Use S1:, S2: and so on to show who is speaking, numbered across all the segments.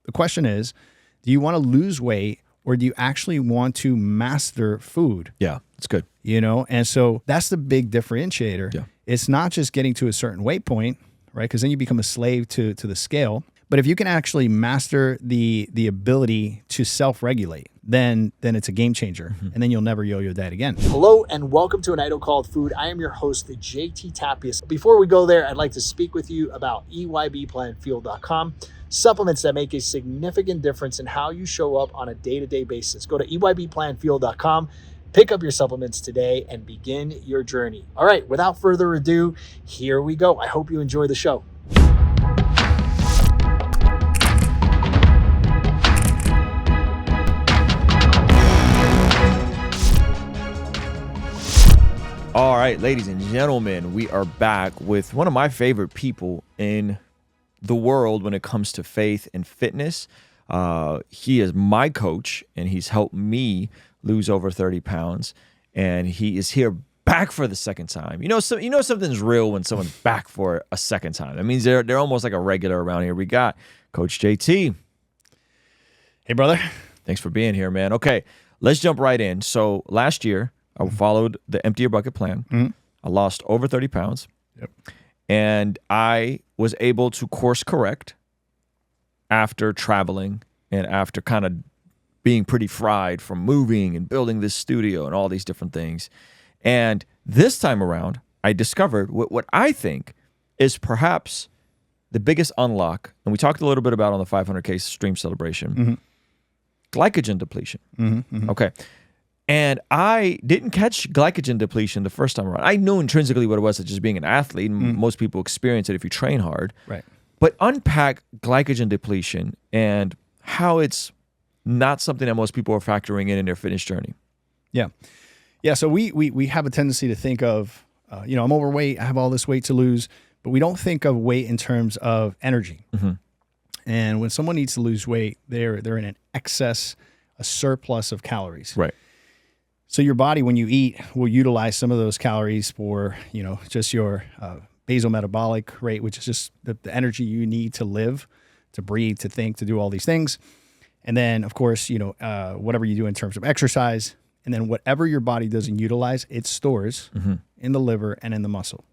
S1: the question is, do you want to lose weight or do you actually want to master food?
S2: Yeah, it's good.
S1: And so that's the big differentiator.
S2: Yeah.
S1: It's not just getting to a certain weight point, right? Because then you become a slave to the scale. But if you can actually master the ability to self-regulate, then it's a game changer. And then you'll never yo-yo that again. Hello and welcome to An Idol Called Food. I am your host, the JT Tapias. Before we go there, I'd like to speak with you about EYBPlantFuel.com. Supplements that make a significant difference in how you show up on a day-to-day basis. Go to EYBPlantFuel.com. Pick up your supplements today and begin your journey. All right, without further ado, here we go. I hope you enjoy the show.
S2: All right, ladies and gentlemen, we are back with one of my favorite people in the world when it comes to faith and fitness. He is my coach, and he's helped me lose over 30 pounds, and he is here back for the second time. Something's real when someone's back for a second time. That means they're almost like a regular around here. We got Coach JT.
S1: Hey, brother.
S2: Thanks for being here, man. Okay, let's jump right in. So last year, I followed the Empty Your Bucket plan. Mm-hmm. I lost over 30 pounds.
S1: Yep.
S2: And I was able to course correct after traveling and after kind of being pretty fried from moving and building this studio and all these different things. And this time around, I discovered what I think is perhaps the biggest unlock, and we talked a little bit about on the 500K stream celebration, glycogen depletion. Okay. And I didn't catch glycogen depletion the first time around. I knew intrinsically what it was, just being an athlete, and most people experience it if you train hard.
S1: Right.
S2: But unpack glycogen depletion and how it's not something that most people are factoring in their fitness journey.
S1: Yeah. So we have a tendency to think of, I'm overweight, I have all this weight to lose, but we don't think of weight in terms of energy. And when someone needs to lose weight, they're in an excess, a surplus of calories.
S2: Right.
S1: So your body, when you eat, will utilize some of those calories for, just your basal metabolic rate, which is just the energy you need to live, to breathe, to think, to do all these things. And then, of course, whatever you do in terms of exercise, and then whatever your body doesn't utilize, it stores in the liver and in the muscle.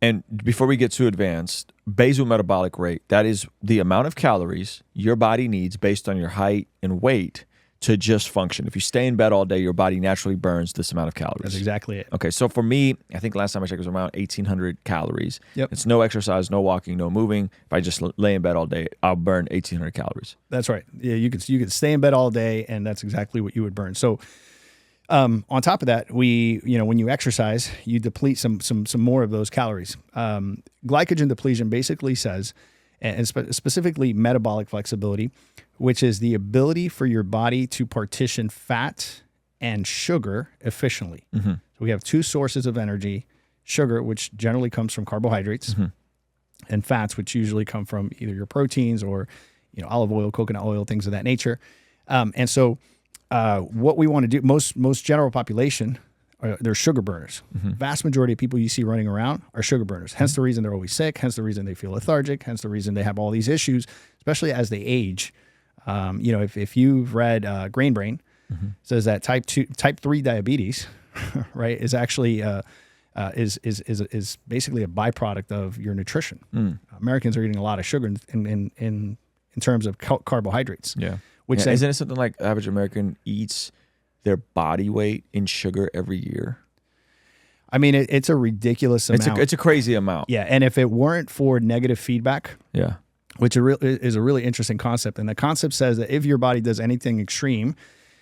S2: And before we get too advanced, basal metabolic rate, that is the amount of calories your body needs based on your height and weight to just function. If you stay in bed all day, your body naturally burns this amount of calories.
S1: That's exactly it.
S2: Okay, so for me, I think last time I checked it was around 1,800 calories.
S1: Yep.
S2: It's no exercise, no walking, no moving. If I just lay in bed all day, I'll burn 1,800 calories.
S1: That's right. Yeah, you could stay in bed all day, and that's exactly what you would burn. So on top of that, when you exercise, you deplete some more of those calories. Glycogen depletion basically says, and specifically metabolic flexibility, which is the ability for your body to partition fat and sugar efficiently. So we have two sources of energy: sugar, which generally comes from carbohydrates, and fats, which usually come from either your proteins or olive oil, coconut oil, things of that nature. And so what we want to do, most general population, they're sugar burners. Vast majority of people you see running around are sugar burners. Hence the reason they're always sick. Hence the reason they feel lethargic. Hence the reason they have all these issues, especially as they age. If you've read Grain Brain, says that type 3 diabetes, right, is actually is basically a byproduct of your nutrition. Americans are eating a lot of sugar in terms of carbohydrates.
S2: Yeah.
S1: Which
S2: isn't it something like the average American eats their body weight in sugar every year?
S1: I mean, it's a ridiculous amount.
S2: It's a crazy amount.
S1: Yeah, and if it weren't for negative feedback, which is a really interesting concept, and the concept says that if your body does anything extreme,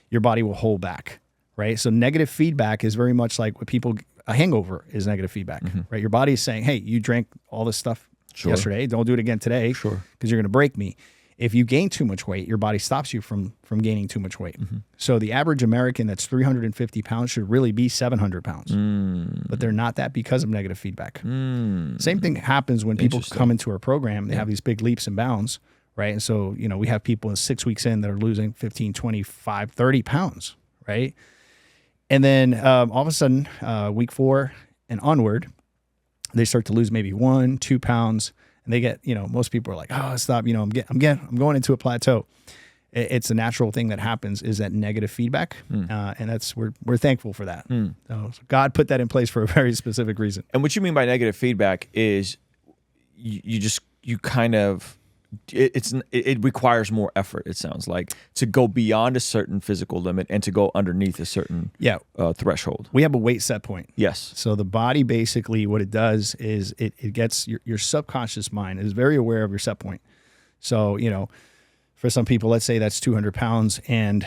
S1: your body will hold back, right? So negative feedback is very much like a hangover is negative feedback, right? Your body is saying, hey, you drank all this stuff yesterday, don't do it again today, because you're going to break me. If you gain too much weight, your body stops you from gaining too much weight. So the average American that's 350 pounds should really be 700 pounds. But they're not that because of negative feedback. Same thing happens when people come into our program. They have these big leaps and bounds, right? And so, we have people in 6 weeks in that are losing 15, 25, 30 pounds, right? And then all of a sudden, week 4 and onward, they start to lose maybe 1, 2 pounds. And and they get, most people are like, oh, stop, I'm going into a plateau. It's a natural thing that happens, is that negative feedback. And we're thankful for that. So God put that in place for a very specific reason.
S2: And what you mean by negative feedback is you kind of, it requires more effort, it sounds like, to go beyond a certain physical limit and to go underneath a certain threshold.
S1: We have a weight set point.
S2: Yes.
S1: So the body basically, what it does is it gets your subconscious mind is very aware of your set point. So, for some people, let's say that's 200 pounds, and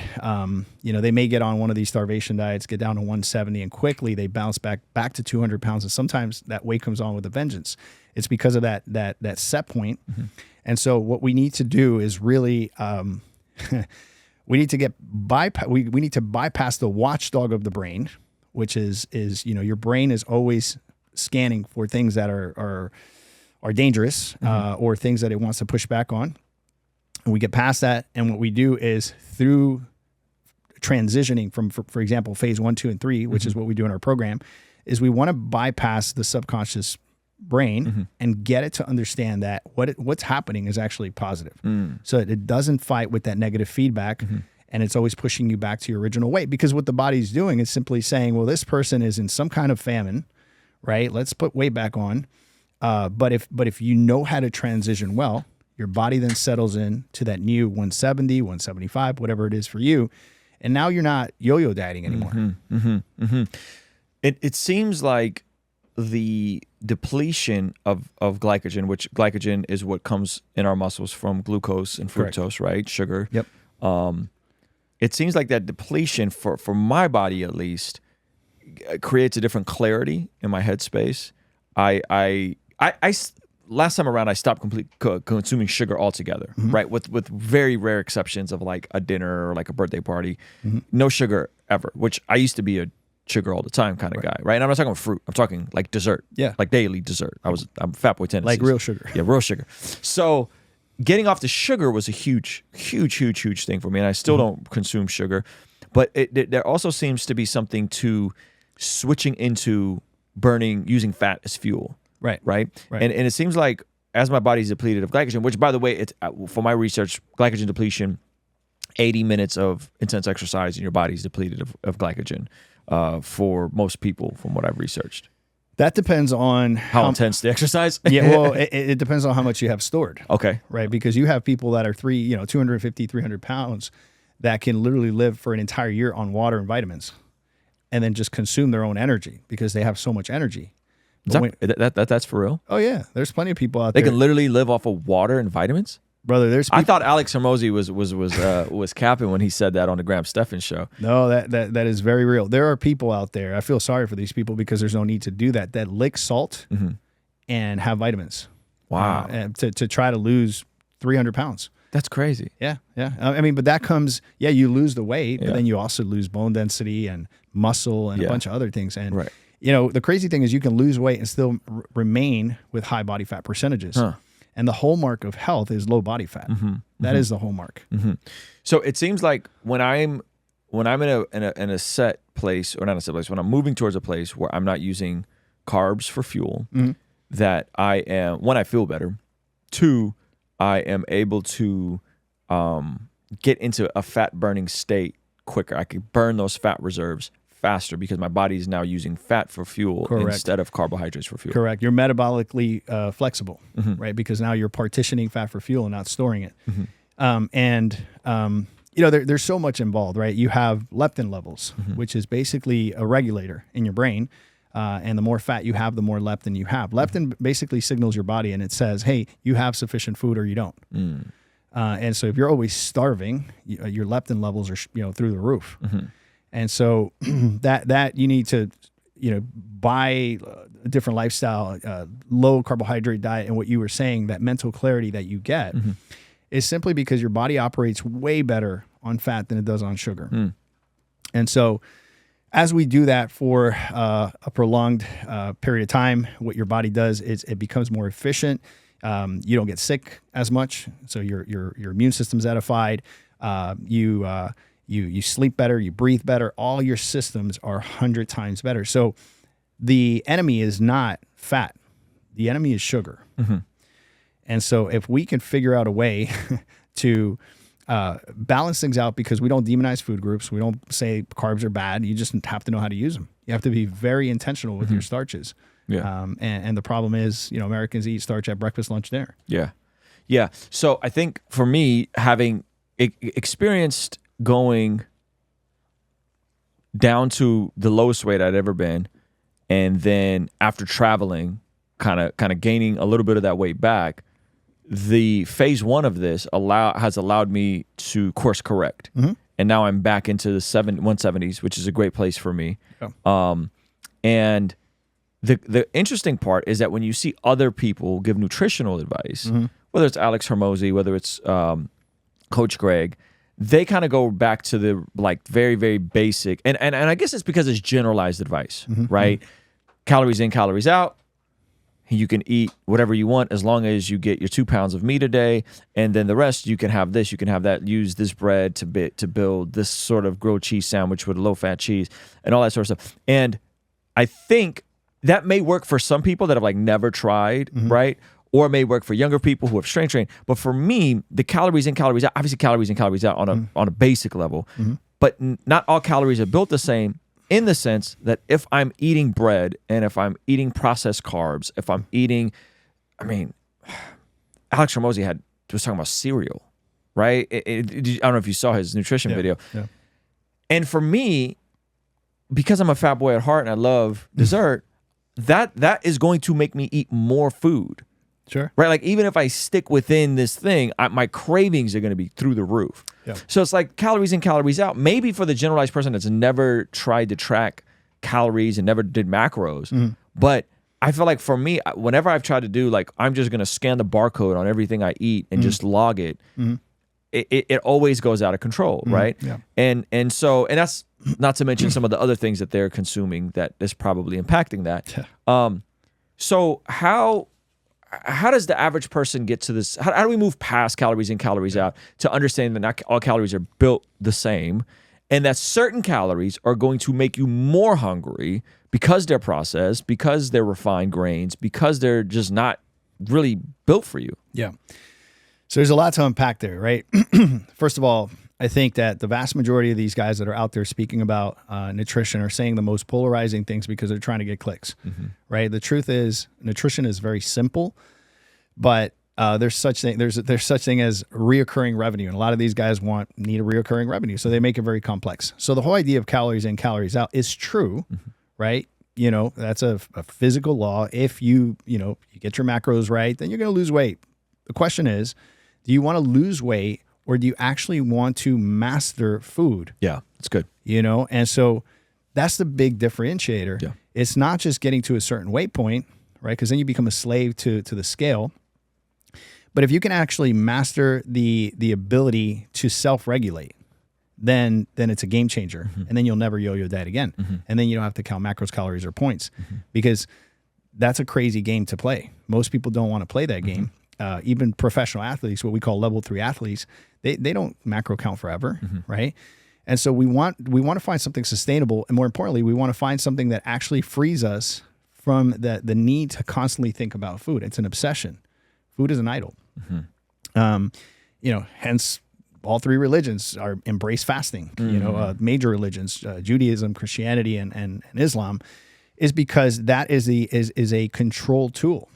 S1: they may get on one of these starvation diets, get down to 170, and quickly they bounce back to 200 pounds. And sometimes that weight comes on with a vengeance. It's because of that set point. And so what we need to do is really we need to bypass the watchdog of the brain, which is your brain is always scanning for things that are dangerous or things that it wants to push back on. And we get past that, and what we do is through transitioning from, for example, phase 1, 2, and 3, which is what we do in our program, is we want to bypass the subconscious brain and get it to understand that what's happening is actually positive. So it doesn't fight with that negative feedback, and it's always pushing you back to your original weight. Because what the body's doing is simply saying, well, this person is in some kind of famine, right? Let's put weight back on. But if you know how to transition well, your body then settles in to that new 170, 175, whatever it is for you. And now you're not yo-yo dieting anymore.
S2: It seems like the depletion of glycogen, which glycogen is what comes in our muscles from glucose and fructose, right? Sugar.
S1: Yep.
S2: It seems like that depletion, for my body at least, creates a different clarity in my headspace. Last time around, I stopped consuming sugar altogether, right? With very rare exceptions of like a dinner or like a birthday party. No sugar ever, which I used to be a sugar all the time kind of guy, right? And I'm not talking fruit. I'm talking like dessert.
S1: Yeah.
S2: Like daily dessert. I'm Fat Boy Tendencies.
S1: Like real sugar.
S2: Yeah, real sugar. So getting off the sugar was a huge thing for me. And I still don't consume sugar. But there also seems to be something to switching into using fat as fuel. Right. And it seems like as my body's depleted of glycogen, which by the way, it's for my research, glycogen depletion, 80 minutes of intense exercise and your body's depleted of glycogen for most people from what I've researched.
S1: That depends on
S2: how intense the exercise.
S1: Yeah, well, it depends on how much you have stored.
S2: Okay.
S1: Right, because you have people that are 250, 300 pounds that can literally live for an entire year on water and vitamins and then just consume their own energy because they have so much energy.
S2: That's for real?
S1: Oh, yeah. There's plenty of people out there.
S2: They can literally live off of water and vitamins?
S1: Brother, there's people.
S2: I thought Alex Hormozy was capping when he said that on the Graham Stephan show.
S1: No, that is very real. There are people out there, I feel sorry for these people because there's no need to do that lick salt and have vitamins.
S2: Wow.
S1: To try to lose 300 pounds.
S2: That's crazy.
S1: Yeah. I mean, but that comes, you lose the weight, but then you also lose bone density and muscle and a bunch of other things. And
S2: right.
S1: The crazy thing is you can lose weight and still remain with high body fat percentages. And the hallmark of health is low body fat. That is the hallmark.
S2: So it seems like when I'm in a set place, or not a set place, when I'm moving towards a place where I'm not using carbs for fuel, that I am, one, I feel better. Two, I am able to get into a fat burning state quicker. I can burn those fat reserves faster because my body is now using fat for fuel instead of carbohydrates for fuel.
S1: Correct. You're metabolically flexible, right? Because now you're partitioning fat for fuel and not storing it. There's so much involved, right? You have leptin levels, which is basically a regulator in your brain. And the more fat you have, the more leptin you have. Leptin basically signals your body and it says, hey, you have sufficient food or you don't. And so if you're always starving, your leptin levels are through the roof. And so that you need to, buy a different lifestyle, low carbohydrate diet. And what you were saying, that mental clarity that you get is simply because your body operates way better on fat than it does on sugar. And so as we do that for a prolonged period of time, what your body does is it becomes more efficient. You don't get sick as much. So your immune system's edified. You sleep better, you breathe better, all your systems are 100 times better. So the enemy is not fat. The enemy is sugar. And so if we can figure out a way to balance things out, because we don't demonize food groups. We don't say carbs are bad. You just have to know how to use them. You have to be very intentional with your starches.
S2: Yeah.
S1: And the problem is, Americans eat starch at breakfast, lunch, dinner.
S2: Yeah. Yeah. So I think for me, having experienced going down to the lowest weight I'd ever been, and then after traveling, kind of gaining a little bit of that weight back, the phase one of this has allowed me to course correct. And now I'm back into the 170s, which is a great place for me. Yeah. And the interesting part is that when you see other people give nutritional advice, whether it's Alex Hormozy, whether it's Coach Greg, they kind of go back to the very, very basic. And I guess it's because it's generalized advice, right? Calories in, calories out. You can eat whatever you want as long as you get your 2 pounds of meat a day, and then the rest you can have this, you can have that. Use this bread to build this sort of grilled cheese sandwich with low-fat cheese and all that sort of stuff. And I think that may work for some people that have never tried, right? Or it may work for younger people who have strength trained. But for me, the calories in, calories out, obviously calories in, calories out on a basic level, but not all calories are built the same. In the sense that if I'm eating bread and if I'm eating processed carbs, if I'm eating, Alex Hormozy was talking about cereal, right? I don't know if you saw his nutrition video. Yeah. And for me, because I'm a fat boy at heart and I love dessert, that is going to make me eat more food.
S1: Sure.
S2: Right? Even if I stick within this thing, my cravings are going to be through the roof. Yeah. So it's calories in, calories out. Maybe for the generalized person that's never tried to track calories and never did macros. But I feel for me, whenever I've tried to do, I'm just going to scan the barcode on everything I eat and just log it, it always goes out of control, right? Yeah. And that's not to mention some of the other things that they're consuming that is probably impacting that. Yeah. So how does the average person get to this? How do we move past calories in, calories out to understand that not all calories are built the same, and that certain calories are going to make you more hungry because they're processed, because they're refined grains, because they're just not really built for you?
S1: Yeah. So there's a lot to unpack there, right? First of all, I think that the vast majority of these guys that are out there speaking about nutrition are saying the most polarizing things because they're trying to get clicks, right? The truth is, nutrition is very simple, but there's such thing as reoccurring revenue, and a lot of these guys need a reoccurring revenue, so they make it very complex. So the whole idea of calories in, calories out is true, right? That's a physical law. If you get your macros right, then you're going to lose weight. The question is, do you want to lose weight? Or do you actually want to master food?
S2: Yeah, that's good.
S1: And so that's the big differentiator. Yeah. It's not just getting to a certain weight point, right? Because then you become a slave to the scale. But if you can actually master the ability to self-regulate, then it's a game changer. And then you'll never yo-yo diet again. And then you don't have to count macros, calories, or points, because that's a crazy game to play. Most people don't want to play that game. Even professional athletes, what we call level 3 athletes, they don't macro count forever, right? And so we want to find something sustainable, and more importantly, we want to find something that actually frees us from the need to constantly think about food. It's an obsession. Food is an idol. Hence all 3 religions embrace fasting. Major religions, Judaism, Christianity, and Islam, is because that is a control tool.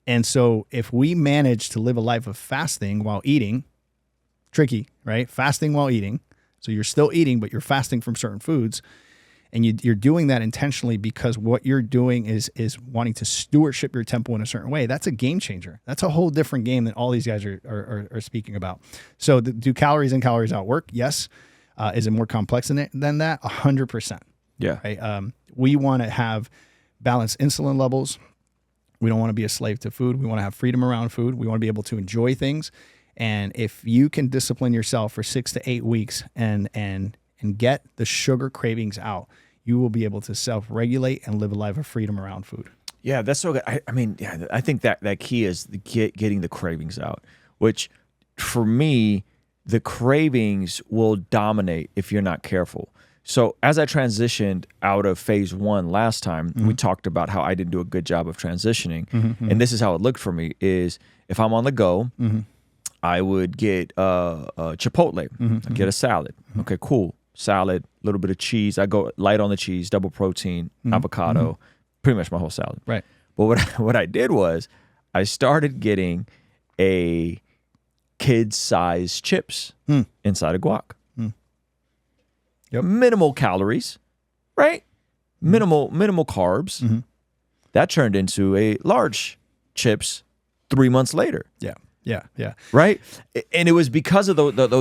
S1: And so if we manage to live a life of fasting while eating, tricky, right? Fasting while eating. So you're still eating, but you're fasting from certain foods. And you're doing that intentionally because what you're doing is wanting to stewardship your temple in a certain way. That's a game changer. That's a whole different game than all these guys are speaking about. So do calories in, calories out work? Yes. Is it more complex than that? 100%.
S2: Yeah.
S1: Right? We want to have balanced insulin levels. We don't want to be a slave to food. We want to have freedom around food. We want to be able to enjoy things. And if you can discipline yourself for 6 to 8 weeks and get the sugar cravings out, you will be able to self-regulate and live a life of freedom around food.
S2: Yeah, that's so good. I think that key is getting the cravings out, which for me, the cravings will dominate if you're not careful. So as I transitioned out of phase 1 last time, we talked about how I didn't do a good job of transitioning. And this is how it looked for me is if I'm on the go, I would get Chipotle, I'd get a salad. Okay, cool. Salad, a little bit of cheese. I go light on the cheese, double protein, avocado, pretty much my whole salad.
S1: Right.
S2: But what I did was I started getting a kid-size chips inside of guac.
S1: Yep.
S2: Minimal calories, right? Minimal carbs. That turned into a large chips 3 months later.
S1: Yeah.
S2: Right? And it was because of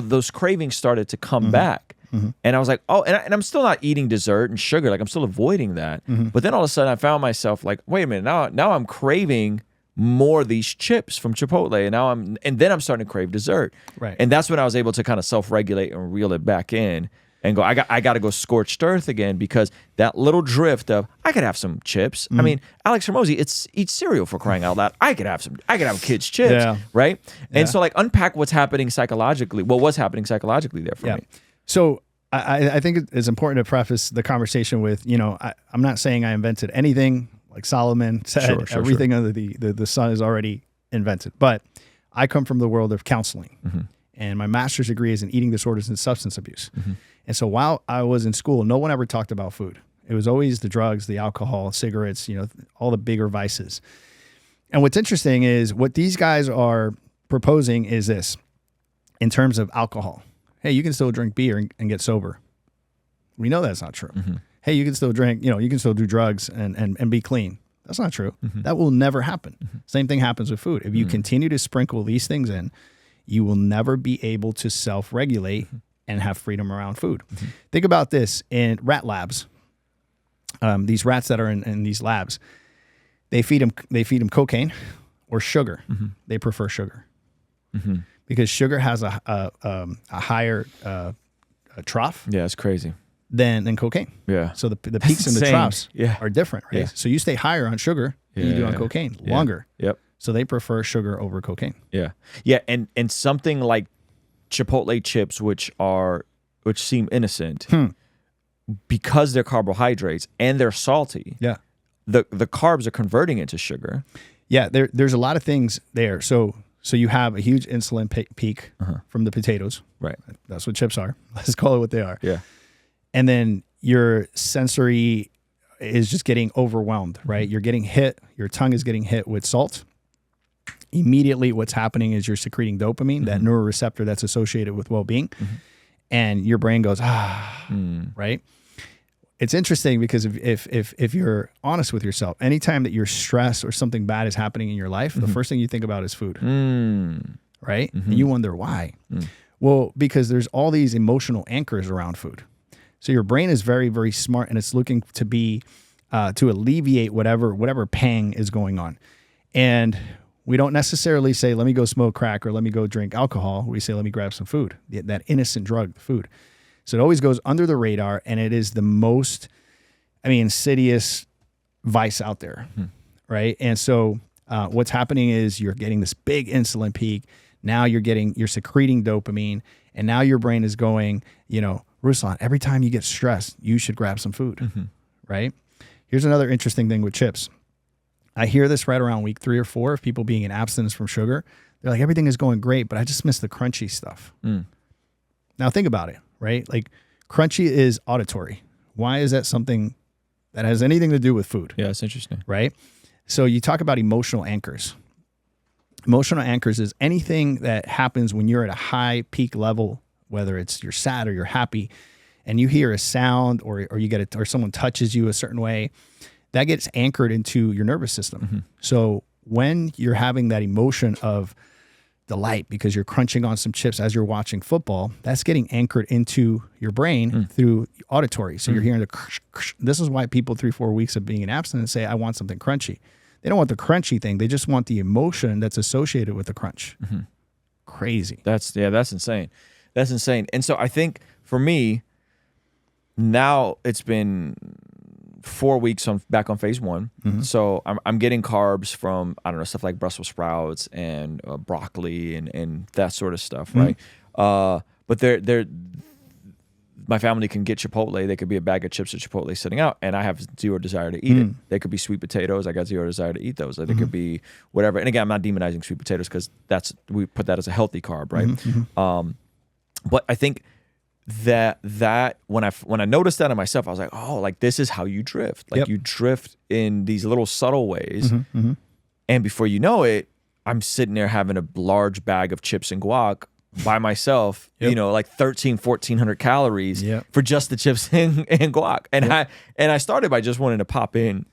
S2: those cravings started to come back. And I was like, oh, and I'm still not eating dessert and sugar. Like I'm still avoiding that. But then all of a sudden I found myself like, wait a minute, now I'm craving more of these chips from Chipotle. And then I'm starting to crave dessert.
S1: Right.
S2: And that's when I was able to kind of self-regulate and reel it back in and go, I got to go scorched earth again, because that little drift of I could have some chips. I mean, Alex Hormozy eats cereal, for crying out loud. I could have kids' chips, right? And so like unpack what's happening psychologically. What was happening psychologically there for me?
S1: So I think it's important to preface the conversation with, I'm not saying I invented anything. Like Solomon said, everything under the sun is already invented. But I come from the world of counseling, and my master's degree is in eating disorders and substance abuse. And so while I was in school, no one ever talked about food. It was always the drugs, the alcohol, cigarettes, all the bigger vices. And what's interesting is what these guys are proposing is this in terms of alcohol. Hey, you can still drink beer and get sober. We know that's not true. Hey, you can still drink, you can still do drugs and be clean. That's not true. That will never happen. Same thing happens with food. If you continue to sprinkle these things in, you will never be able to self-regulate and have freedom around food. Think about this in rat labs. These rats that are in these labs, they feed them cocaine or sugar. They prefer sugar because sugar has a higher trough.
S2: Yeah, it's crazy.
S1: Than cocaine.
S2: Yeah.
S1: So the peaks and the troughs are different, right?
S2: Yeah.
S1: So you stay higher on sugar than you do on cocaine, longer.
S2: Yep.
S1: So they prefer sugar over cocaine.
S2: Yeah. Yeah, and something like Chipotle chips, which seem innocent, because they're carbohydrates and they're salty.
S1: Yeah.
S2: The carbs are converting into sugar.
S1: Yeah, there's a lot of things there. So you have a huge insulin peak from the potatoes.
S2: Right.
S1: That's what chips are. Let's call it what they are.
S2: Yeah.
S1: And then your sensory is just getting overwhelmed, right? You're getting hit. Your tongue is getting hit with salt. Immediately what's happening is you're secreting dopamine, that neuroreceptor that's associated with well-being. And your brain goes, right? It's interesting because if you're honest with yourself, anytime that you're stressed or something bad is happening in your life, the first thing you think about is food, right? And you wonder why. Well, because there's all these emotional anchors around food. So your brain is very, very smart, and it's looking to be to alleviate whatever pang is going on. And we don't necessarily say, let me go smoke crack or let me go drink alcohol. We say, let me grab some food, that innocent drug, food. So it always goes under the radar, and it is the most, insidious vice out there, right? And so what's happening is you're getting this big insulin peak. Now you're secreting dopamine, and now your brain is going, Ruslan, every time you get stressed, you should grab some food, right? Here's another interesting thing with chips. I hear this right around week 3 or 4 of people being in abstinence from sugar. They're like, everything is going great, but I just miss the crunchy stuff. Now think about it, right? Like crunchy is auditory. Why is that something that has anything to do with food?
S2: Yeah, it's interesting.
S1: Right? So you talk about emotional anchors. Emotional anchors is anything that happens when you're at a high peak level, whether it's you're sad or you're happy, and you hear a sound or you get it, or someone touches you a certain way, that gets anchored into your nervous system. So when you're having that emotion of delight because you're crunching on some chips as you're watching football, that's getting anchored into your brain through auditory. So you're hearing the crunch, crunch. This is why people 3-4 weeks of being in abstinence say, I want something crunchy. They don't want the crunchy thing. They just want the emotion that's associated with the crunch. Crazy.
S2: That's insane. That's insane. And so I think for me, now it's been 4 weeks back on phase 1. So I'm getting carbs from, I don't know, stuff like Brussels sprouts and broccoli and that sort of stuff, right? But my family can get Chipotle. They could be a bag of chips at Chipotle sitting out, and I have zero desire to eat it. They could be sweet potatoes. I got zero desire to eat those. They could be whatever. And again, I'm not demonizing sweet potatoes because we put that as a healthy carb, right? But I think that when I noticed that in myself, I was like, oh, like this is how you drift. Like you drift in these little subtle ways, and before you know it, I'm sitting there having a large bag of chips and guac by myself, like 1,400 calories for just the chips and guac. And I started by just wanting to pop in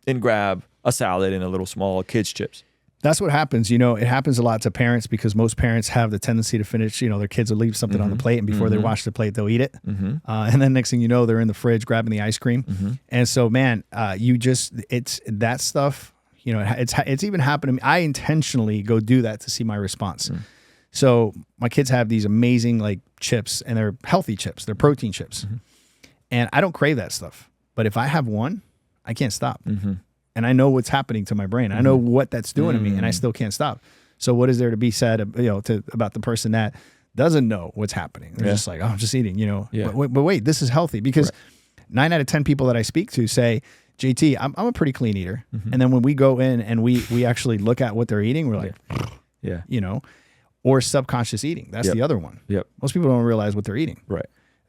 S2: and grab a salad and a little small kids chips.
S1: That's what happens. It happens a lot to parents because most parents have the tendency to finish, their kids will leave something on the plate, and before they wash the plate, they'll eat it. And then next thing you know, they're in the fridge grabbing the ice cream. And so, man, it's that stuff, it's even happened to me. I intentionally go do that to see my response. So my kids have these amazing like chips, and they're healthy chips. They're protein chips. And I don't crave that stuff. But if I have one, I can't stop. And I know what's happening to my brain. I know what that's doing to me, and I still can't stop. So what is there to be said, about the person that doesn't know what's happening? They're just like, oh, I'm just eating, But wait, this is healthy, because 9 out of 10 people that I speak to say, JT, I'm a pretty clean eater. And then when we go in and we actually look at what they're eating, we're like, or subconscious eating. That's the other one. Most people don't realize what they're eating.
S2: Right.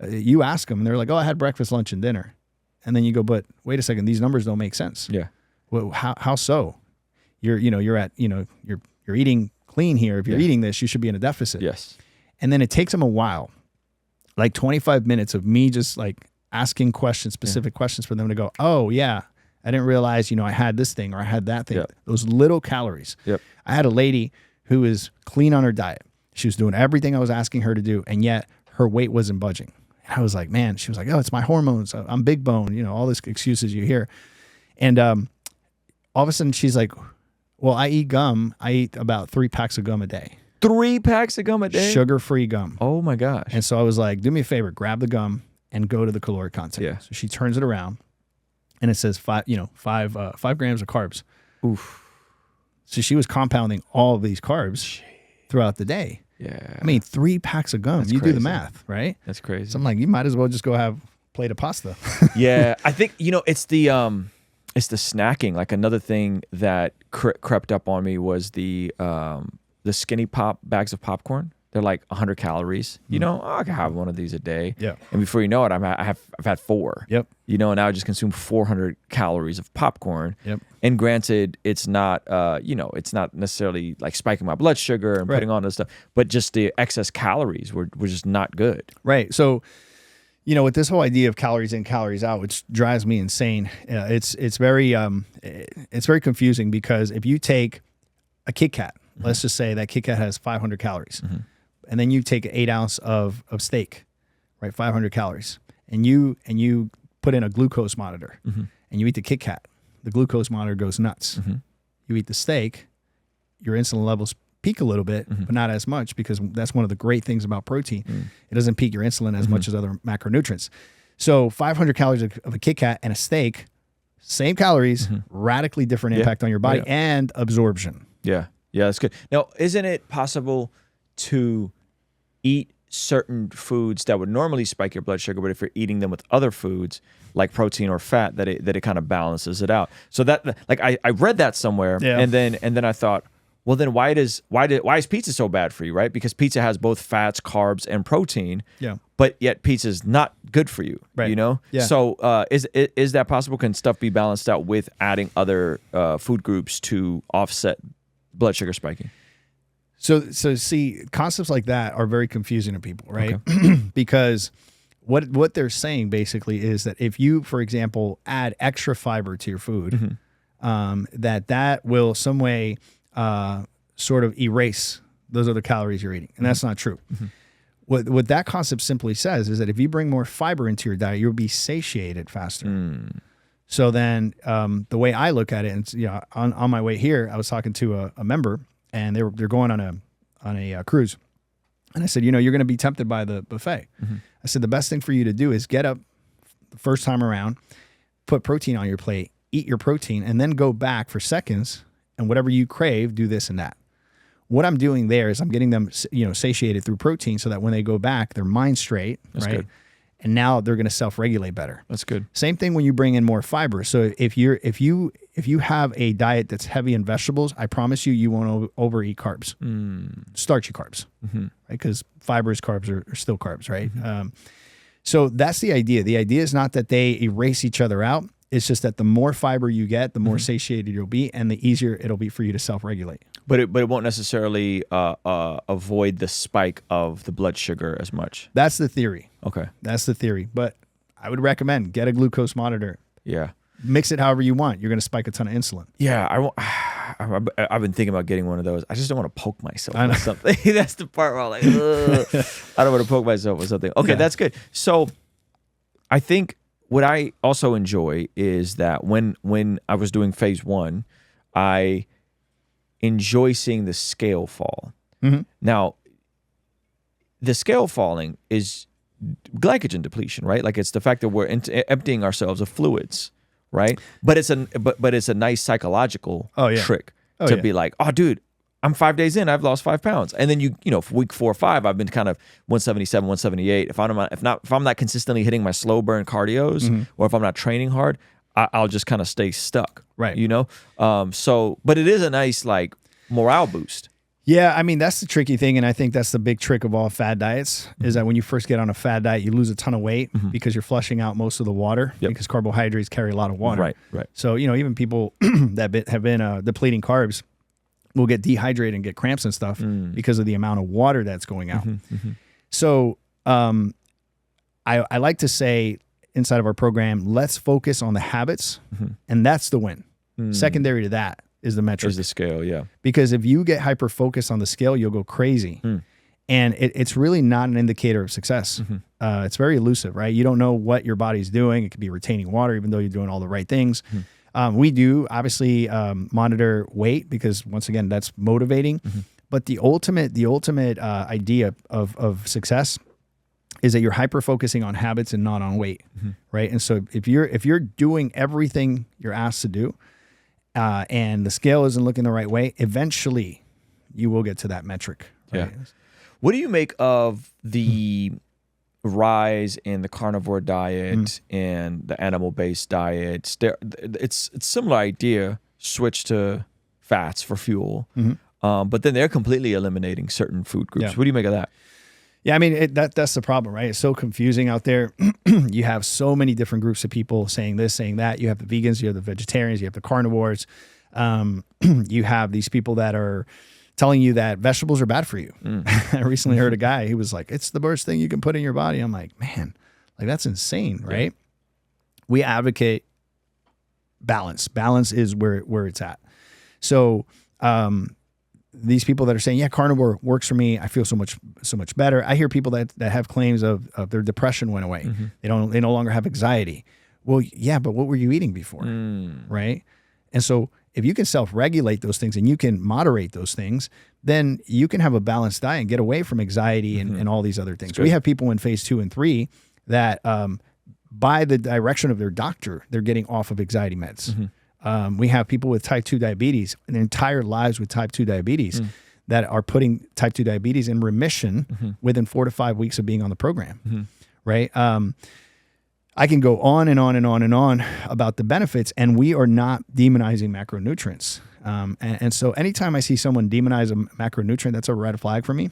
S1: You ask them, and they're like, oh, I had breakfast, lunch, and dinner. And then you go, but wait a second, these numbers don't make sense. Well, how so? You're eating clean here. If you're eating this, you should be in a deficit.
S2: Yes.
S1: And then it takes them a while, like 25 minutes of me just like asking questions, specific questions for them to go, oh yeah, I didn't realize, I had this thing or I had that thing. Those little calories. I had a lady who is clean on her diet. She was doing everything I was asking her to do, and yet her weight wasn't budging. And I was like, man, she was like, oh, it's my hormones. I'm big bone, all these excuses you hear. And all of a sudden she's like, well, I eat gum. I eat about 3 packs of gum a day.
S2: 3 packs of gum a day?
S1: Sugar-free gum.
S2: Oh my gosh.
S1: And so I was like, do me a favor, grab the gum and go to the caloric content. So she turns it around, and it says 5 grams of carbs. Oof. So she was compounding all of these carbs throughout the day. I mean, 3 packs of gum. You do the math, right?
S2: That's crazy.
S1: So I'm like, you might as well just go have a plate of pasta.
S2: I think, it's the snacking. Like another thing that crept up on me was the skinny pop bags of popcorn. They're like 100 calories. I can have one of these a day. And before you know it, I've had 4. And now I just consume 400 calories of popcorn. And granted, it's not it's not necessarily like spiking my blood sugar and putting on this stuff, but just the excess calories were just not good.
S1: Right. So, with this whole idea of calories in, calories out, which drives me insane, it's very confusing, because if you take a Kit Kat, let's just say that Kit Kat has 500 calories, and then you take an 8 ounce of steak, right, 500 calories, and you put in a glucose monitor, and you eat the Kit Kat, the glucose monitor goes nuts. You eat the steak, your insulin levels peak a little bit, but not as much, because that's one of the great things about protein. It doesn't peak your insulin as much as other macronutrients. So 500 calories of a Kit Kat and a steak, same calories, radically different impact on your body and absorption.
S2: Yeah, that's good. Now, isn't it possible to eat certain foods that would normally spike your blood sugar, but if you're eating them with other foods like protein or fat, that it kind of balances it out? So that, like, I read that somewhere, and then I thought, well, then why is pizza so bad for you, right? Because pizza has both fats, carbs, and protein. But yet pizza is not good for you,
S1: right?
S2: So is that possible? Can stuff be balanced out with adding other food groups to offset blood sugar spiking?
S1: So see, concepts like that are very confusing to people, right? Because what they're saying basically is that if you, for example, add extra fiber to your food, that will some way sort of erase those other calories you're eating. And that's not true. What that concept simply says is that if you bring more fiber into your diet, you'll be satiated faster. So then the way I look at it, and on my way here, I was talking to a member, and they're going on a cruise. And I said, you're going to be tempted by the buffet. I said, the best thing for you to do is get up the first time around, put protein on your plate, eat your protein, and then go back for seconds, and whatever you crave, do this and that. What I'm doing there is I'm getting them, satiated through protein, so that when they go back, their mind's straight, right? Good. and now they're going to self-regulate better.
S2: That's good.
S1: Same thing when you bring in more fiber. So if you have a diet that's heavy in vegetables, I promise you won't overeat carbs, starchy carbs, right? Because fibers, carbs are still carbs, right? So that's the idea. The idea is not that they erase each other out. It's just that the more fiber you get, the more satiated you'll be, and the easier it'll be for you to self-regulate.
S2: But it won't necessarily avoid the spike of the blood sugar as much.
S1: That's the theory.
S2: Okay.
S1: That's the theory. But I would recommend get a glucose monitor.
S2: Yeah.
S1: Mix it however you want. You're going to spike a ton of insulin.
S2: Yeah, I've been thinking about getting one of those. I just don't want to poke myself with something. That's the part where I'm like, ugh, I don't want to poke myself with something. Okay, that's good. So I think what I also enjoy is that when I was doing phase 1, I enjoy seeing the scale fall. Now, the scale falling is glycogen depletion, right? Like it's the fact that we're emptying ourselves of fluids, right? But it's a nice psychological trick to be like, oh, dude, I'm 5 days in, I've lost 5 pounds, and then for week 4 or 5, I've been kind of 177, 178. If I'm not consistently hitting my slow burn cardios, or if I'm not training hard, I'll just kind of stay stuck,
S1: right?
S2: But it is a nice like morale boost.
S1: Yeah, I mean, that's the tricky thing, and I think that's the big trick of all fad diets, is that when you first get on a fad diet, you lose a ton of weight because you're flushing out most of the water, because carbohydrates carry a lot of water.
S2: Right.
S1: So, even people that have been depleting carbs will get dehydrated and get cramps and stuff because of the amount of water that's going out. So I like to say inside of our program, let's focus on the habits, and that's the win. Secondary to that is the metric.
S2: Is the scale, yeah.
S1: Because if you get hyper-focused on the scale, you'll go crazy. And it's really not an indicator of success. It's very elusive, right? You don't know what your body's doing. It could be retaining water, even though you're doing all the right things. We do obviously monitor weight because, once again, that's motivating. But the ultimate idea of success is that you're hyper-focusing on habits and not on weight, right? And so if you're doing everything you're asked to do, and the scale isn't looking the right way, eventually you will get to that metric. Right?
S2: Yeah. What do you make of the rise in the carnivore diet and the animal-based diet? It's a similar idea, switch to fats for fuel, but then they're completely eliminating certain food groups.
S1: Yeah.
S2: What do you make of that?
S1: Yeah, I mean, that's the problem, right? It's so confusing out there. You have so many different groups of people saying this, saying that. You have the vegans, you have the vegetarians, you have the carnivores. You have these people that are telling you that vegetables are bad for you. I recently heard a guy, he was like, it's the worst thing you can put in your body. I'm like, man, like that's insane, right? We advocate balance. Balance is where it's at. So, these people that are saying, yeah, carnivore works for me, I feel so much better. I hear people that have claims of their depression went away. They no longer have anxiety. Well, yeah, but what were you eating before? Right? And so if you can self-regulate those things and you can moderate those things, then you can have a balanced diet and get away from anxiety and all these other things. We have people in phase 2 and 3 that by the direction of their doctor, they're getting off of anxiety meds. We have people with type 2 diabetes, their entire lives with type 2 diabetes, that are putting type 2 diabetes in remission within 4 to 5 weeks of being on the program, right? I can go on and on and on and on about the benefits, and we are not demonizing macronutrients. And so anytime I see someone demonize a macronutrient, that's a red flag for me.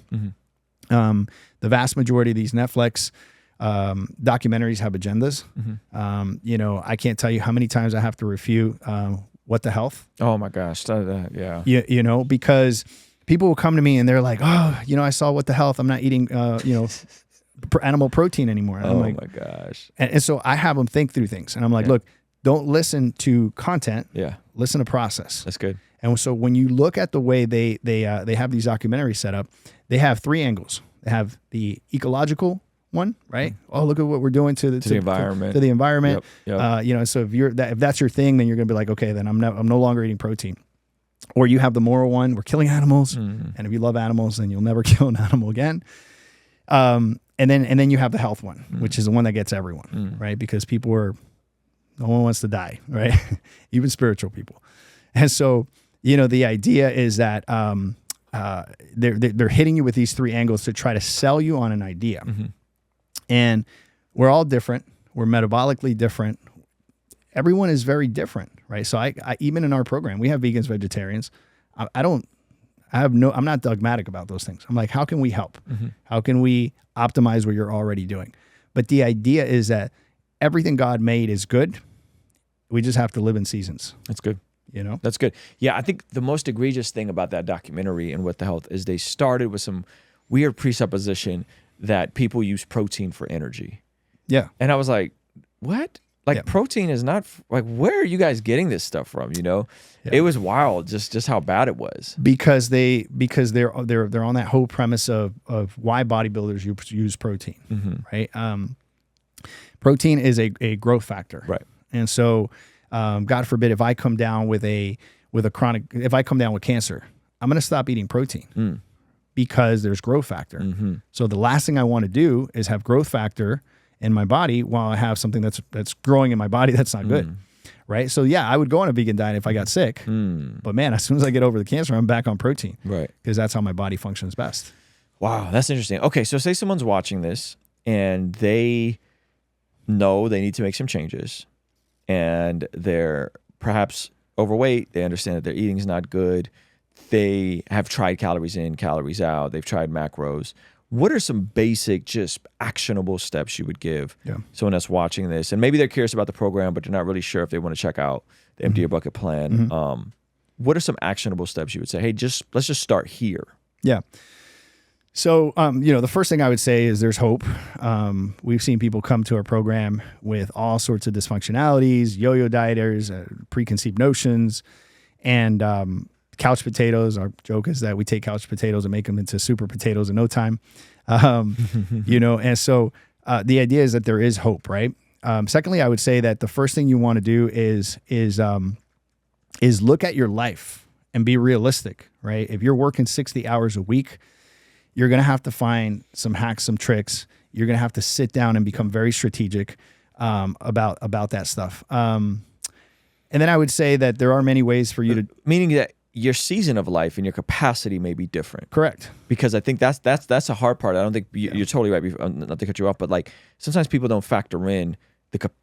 S1: The vast majority of these Netflix documentaries have agendas. I can't tell you how many times I have to refute What the Health.
S2: Oh my gosh. Yeah.
S1: Because people will come to me and they're like, oh, I saw What the Health. I'm not eating, animal protein anymore. And I'm like,
S2: my gosh.
S1: And so I have them think through things. And I'm like, look, don't listen to content.
S2: Yeah.
S1: Listen to process.
S2: That's good.
S1: And so when you look at the way they have these documentaries set up, they have 3 angles. They have the ecological one, right? Oh, look at what we're doing to the environment. To the environment. Yep. So if that's your thing, then you're going to be like, okay, then I'm no longer eating protein. Or you have the moral one, we're killing animals, and if you love animals, then you'll never kill an animal again. And then you have the health one, which is the one that gets everyone, right? Because no one wants to die, right? Even spiritual people. And so, the idea is that they're hitting you with these 3 angles to try to sell you on an idea. And We're all different. We're metabolically different. Everyone is very different, right? So I even in our program, we have vegans, vegetarians. I'm not dogmatic about those things. I'm like, how can we help? How can we optimize what you're already doing? But the idea is that everything God made is good. We just have to live in seasons.
S2: That's good.
S1: You know?
S2: That's good. Yeah, I think the most egregious thing about that documentary and What the Health is they started with some weird presupposition that people use protein for energy.
S1: Yeah.
S2: And I was like, what? Like protein is not like, where are you guys getting this stuff from? You know, it was wild, just how bad it was.
S1: Because they're on that whole premise of why bodybuilders use protein, right? Protein is a growth factor,
S2: right?
S1: And so, God forbid, if I come down with if I come down with cancer, I'm going to stop eating protein because there's growth factor. So the last thing I want to do is have growth factor in my body while I have something that's growing in my body that's not good, right? So yeah, I would go on a vegan diet if I got sick, but man, as soon as I get over the cancer, I'm back on protein,
S2: right?
S1: Because that's how my body functions best.
S2: Wow, that's interesting. Okay, so say someone's watching this and they know they need to make some changes, and they're perhaps overweight. They understand that their eating is not good. They have tried calories in, calories out. They've tried macros. What are some basic, just actionable steps you would give someone that's watching this? And maybe they're curious about the program, but they're not really sure if they want to check out the Empty Your Bucket plan. What are some actionable steps you would say? Hey, let's just start here.
S1: Yeah. So, the first thing I would say is there's hope. We've seen people come to our program with all sorts of dysfunctionalities, yo-yo dieters, preconceived notions, and couch potatoes. Our joke is that we take couch potatoes and make them into super potatoes in no time. And so the idea is that there is hope, right? Secondly, I would say that the first thing you want to do is look at your life and be realistic, right? If you're working 60 hours a week, you're going to have to find some hacks, some tricks. You're going to have to sit down and become very strategic about that stuff. And then I would say that there are many ways for you to...
S2: Meaning that your season of life and your capacity may be different.
S1: Correct.
S2: Because I think that's a hard part. I don't think you're totally right. Not to cut you off, but like sometimes people don't factor in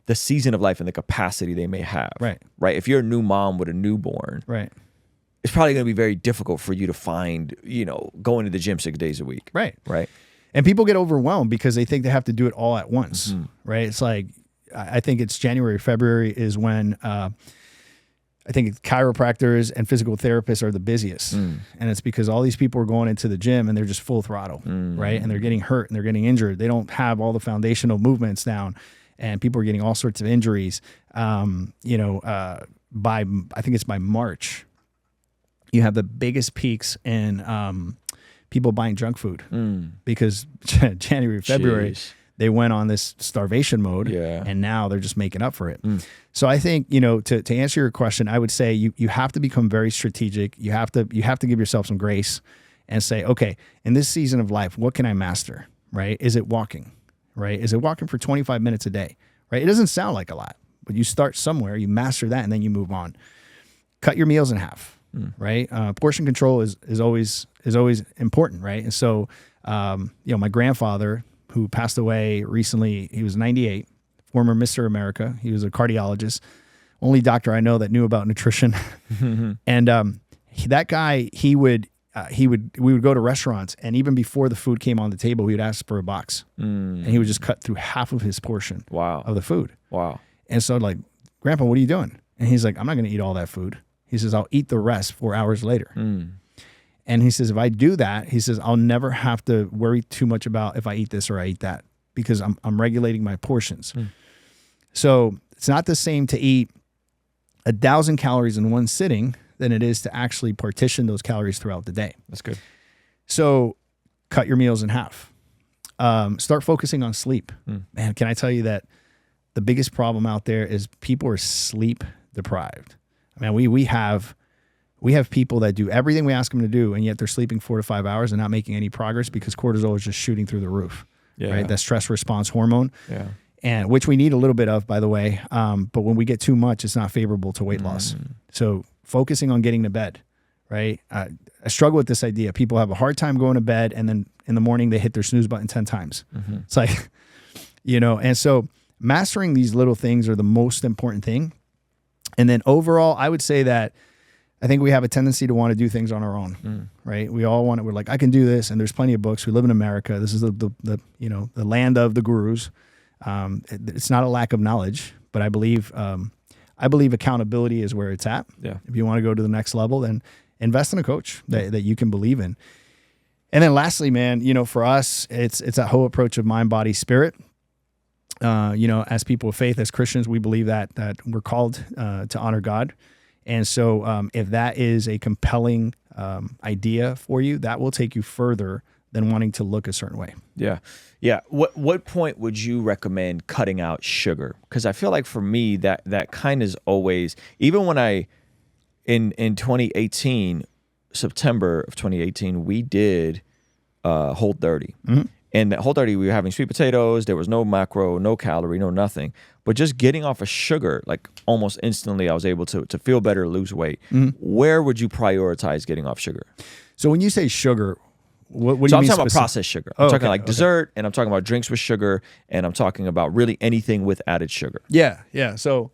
S2: the season of life and the capacity they may have.
S1: Right.
S2: Right. If you're a new mom with a newborn,
S1: right,
S2: it's probably going to be very difficult for you to find, going to the gym 6 days a week.
S1: Right.
S2: Right.
S1: And people get overwhelmed because they think they have to do it all at once. Right. It's like, I think it's January, February is when, I think chiropractors and physical therapists are the busiest. And it's because all these people are going into the gym and they're just full throttle, right? And they're getting hurt and they're getting injured. They don't have all the foundational movements down, and people are getting all sorts of injuries. I think it's by March, you have the biggest peaks in people buying junk food because January, February, they went on this starvation mode, and now they're just making up for it. So I think, to answer your question, I would say you have to become very strategic. You have to give yourself some grace and say, okay, in this season of life, what can I master, right? Is it walking, right? Is it walking for 25 minutes a day, right? It doesn't sound like a lot, but you start somewhere, you master that, and then you move on. Cut your meals in half, right? Portion control is always important, right? And so, my grandfather, who passed away recently, he was 98, former Mr. America. He was a cardiologist, only doctor I know that knew about nutrition. And that guy, we would go to restaurants, and even before the food came on the table, we would ask for a box, and he would just cut through half of his portion of the food. Wow. And so like, Grandpa, what are you doing? And he's like, I'm not going to eat all that food. He says, I'll eat the rest 4 hours later. And he says, if I do that, he says, I'll never have to worry too much about if I eat this or I eat that, because I'm regulating my portions. So it's not the same to eat 1,000 calories in one sitting than it is to actually partition those calories throughout the day.
S2: That's good.
S1: So cut your meals in half. Start focusing on sleep. Man, can I tell you that the biggest problem out there is people are sleep deprived. I mean, we have people that do everything we ask them to do, and yet they're sleeping 4 to 5 hours and not making any progress because cortisol is just shooting through the roof. Right? That stress response hormone. And which we need a little bit of, by the way. But when we get too much, it's not favorable to weight loss. So focusing on getting to bed, right? I struggle with this idea. People have a hard time going to bed, and then in the morning they hit their snooze button 10 times. It's like, And so mastering these little things are the most important thing. And then overall, I would say that I think we have a tendency to want to do things on our own, right? We all want it. We're like, I can do this. And there's plenty of books. We live in America. This is the land of the gurus. It's not a lack of knowledge, but I believe accountability is where it's at.
S2: Yeah.
S1: If you want to go to the next level, then invest in a coach that you can believe in. And then lastly, man, for us, it's that whole approach of mind, body, spirit. As people of faith, as Christians, we believe that we're called to honor God. And so if that is a compelling idea for you, that will take you further than wanting to look a certain way.
S2: Yeah. Yeah. What point would you recommend cutting out sugar? Because I feel like for me, that kind is always, even when in 2018, September of 2018, we did Whole30.
S1: Mm-hmm.
S2: And that Whole30, we were having sweet potatoes. There was no macro, no calorie, no nothing. But just getting off of sugar, like almost instantly, I was able to feel better, lose weight.
S1: Mm-hmm.
S2: Where would you prioritize getting off sugar?
S1: So when you say sugar, what do you mean?
S2: So I'm talking about processed sugar. I'm talking like
S1: okay.
S2: dessert, and I'm talking about drinks with sugar, and I'm talking about really anything with added sugar.
S1: Yeah. So,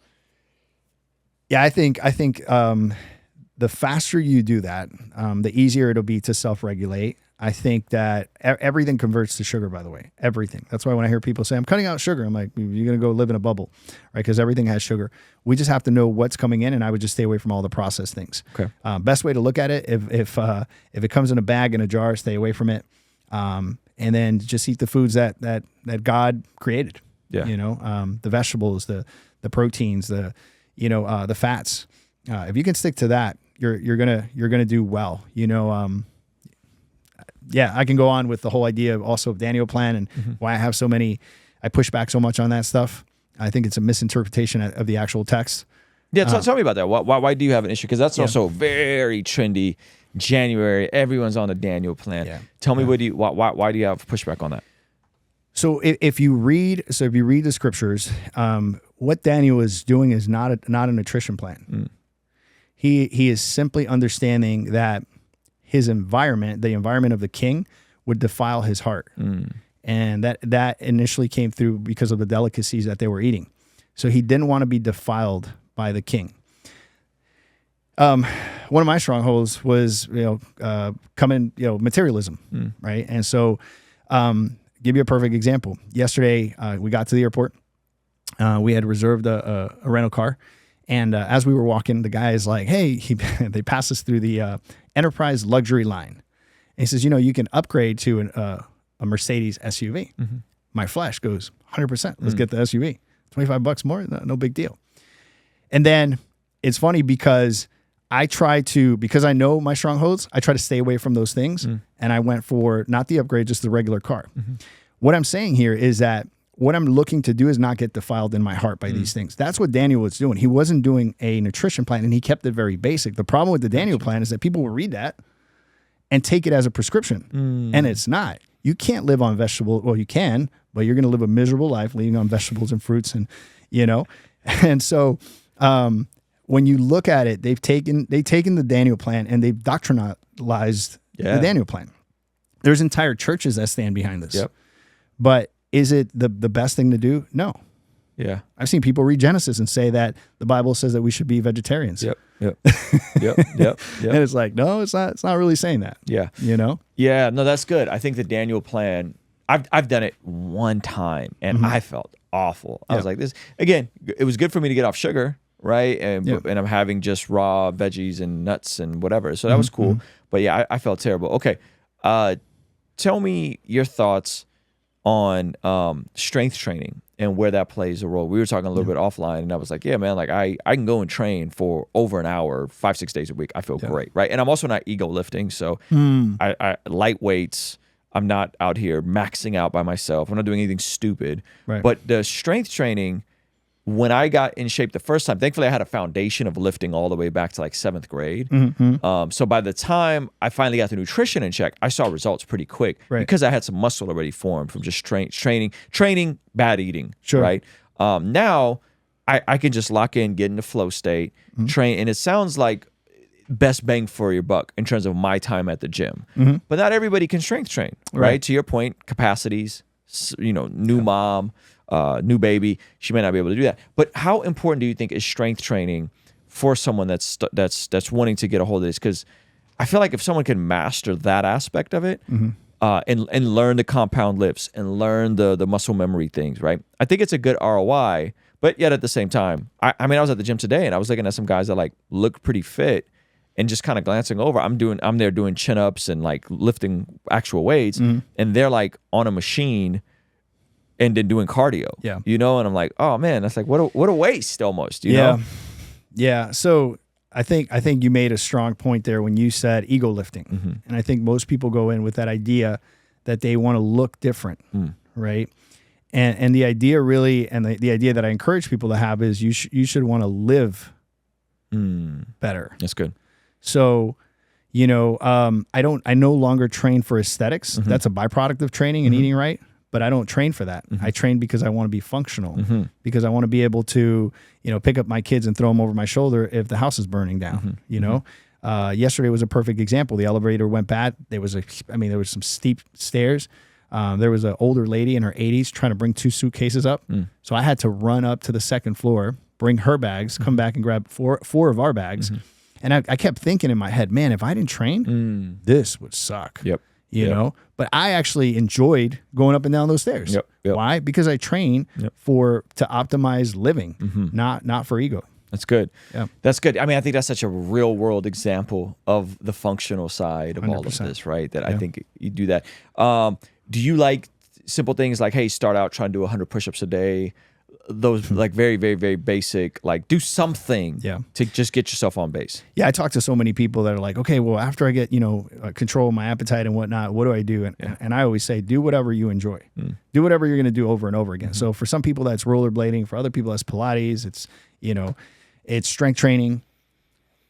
S1: I think the faster you do that, the easier it'll be to self-regulate. I think that everything converts to sugar, by the way, everything. That's why when I hear people say, I'm cutting out sugar, I'm like, you're going to go live in a bubble, right? Because everything has sugar. We just have to know what's coming in, and I would just stay away from all the processed things.
S2: Okay.
S1: Best way to look at it, if it comes in a bag, in a jar, stay away from it. And then just eat the foods that God created.
S2: Yeah.
S1: The vegetables, the proteins, the fats. If you can stick to that, you're gonna do well. I can go on with the whole idea of also of Daniel plan and why I have I push back so much on that stuff. I think it's a misinterpretation of the actual text.
S2: Yeah, tell me about that. Why do you have an issue? Because that's also very trendy. January, everyone's on the Daniel plan.
S1: Yeah.
S2: Tell me, why do you have pushback on that?
S1: So if you read the scriptures, what Daniel is doing is not a nutrition plan. He is simply understanding that his environment, the environment of the king, would defile his heart. And that initially came through because of the delicacies that they were eating. So he didn't want to be defiled by the king. One of my strongholds was, materialism, right? And so, give you a perfect example. Yesterday, we got to the airport. We had reserved a rental car. And as we were walking, the guy is like, hey, they passed us through the Enterprise luxury line. And he says, you can upgrade to a Mercedes SUV. My flesh goes 100%. Let's get the SUV. $25 more, no big deal. And then it's funny because because I know my strongholds, I try to stay away from those things. And I went for not the upgrade, just the regular car. What I'm saying here is that what I'm looking to do is not get defiled in my heart by these things. That's what Daniel was doing. He wasn't doing a nutrition plan, and he kept it very basic. The problem with the Daniel plan is that people will read that and take it as a prescription, and it's not. You can't live on vegetables. Well, you can, but you're going to live a miserable life living on vegetables and fruits, and And so when you look at it, they've taken the Daniel plan and they've doctrinalized the Daniel plan. There's entire churches that stand behind this.
S2: Yep.
S1: But is it the best thing to do? No.
S2: Yeah.
S1: I've seen people read Genesis and say that the Bible says that we should be vegetarians.
S2: Yep.
S1: And it's like, no, it's not really saying that.
S2: Yeah.
S1: Yeah,
S2: no, that's good. I think the Daniel plan, I've done it one time and I felt awful. I was like, this again, it was good for me to get off sugar, right? And I'm having just raw veggies and nuts and whatever. So that was cool. But yeah, I felt terrible. Okay. Tell me your thoughts on strength training and where that plays a role. We were talking a little bit offline, and I was like, yeah, man, like I can go and train for over an hour, 5-6 days a week. I feel great, right? And I'm also not ego lifting, so I light weights. I'm not out here maxing out by myself. I'm not doing anything stupid.
S1: Right.
S2: But the strength training, when I got in shape the first time, thankfully I had a foundation of lifting all the way back to like 7th grade. So by the time I finally got the nutrition in check, I saw results pretty quick because I had some muscle already formed from just training, bad eating, right? Now I can just lock in, get in the flow state, train, and it sounds like best bang for your buck in terms of my time at the gym. But not everybody can strength train, right? To your point, capacities, new mom, new baby, she may not be able to do that. But how important do you think is strength training for someone that's wanting to get a hold of this? Because I feel like if someone can master that aspect of it, and learn the compound lifts and learn the muscle memory things, right? I think it's a good ROI. But yet at the same time, I mean, I was at the gym today and I was looking at some guys that like look pretty fit, and just kind of glancing over, I'm there doing chin ups and like lifting actual weights, and they're like on a machine and then doing cardio.
S1: Yeah.
S2: You know, and I'm like, oh man, that's like what a waste almost, you know?
S1: Yeah. So I think you made a strong point there when you said ego lifting. And I think most people go in with that idea that they want to look different, right? And the idea really, and the idea that I encourage people to have is you should want to live better.
S2: That's good.
S1: So, you know, I no longer train for aesthetics. That's a byproduct of training and eating right, but I don't train for that. I train because I want to be functional, because I want to be able to, you know, pick up my kids and throw them over my shoulder if the house is burning down, you know? Yesterday was a perfect example. The elevator went bad. There was some steep stairs. There was an older lady in her 80s trying to bring 2 suitcases up. So I had to run up to the second floor, bring her bags, come back and grab four of our bags. And I kept thinking in my head, man, if I didn't train, this would suck. You know? But I actually enjoyed going up and down those stairs. Why? Because I train to optimize living, not for ego.
S2: That's good.
S1: Yeah.
S2: That's good. I mean, I think that's such a real world example of the functional side of
S1: 100%.
S2: all of this, right? That I think you do that. Do you like simple things like, hey, start out trying to do 100 push-ups a day? Those like very, very, very basic, like do something to just get yourself on base. Yeah,
S1: I talk to so many people that are like, okay, well, after I get, you know, control of my appetite and whatnot, what do I do? And I always say, do whatever you enjoy. Do whatever you're going to do over and over again. So for some people, that's rollerblading. For other people, that's Pilates. It's, you know, it's strength training.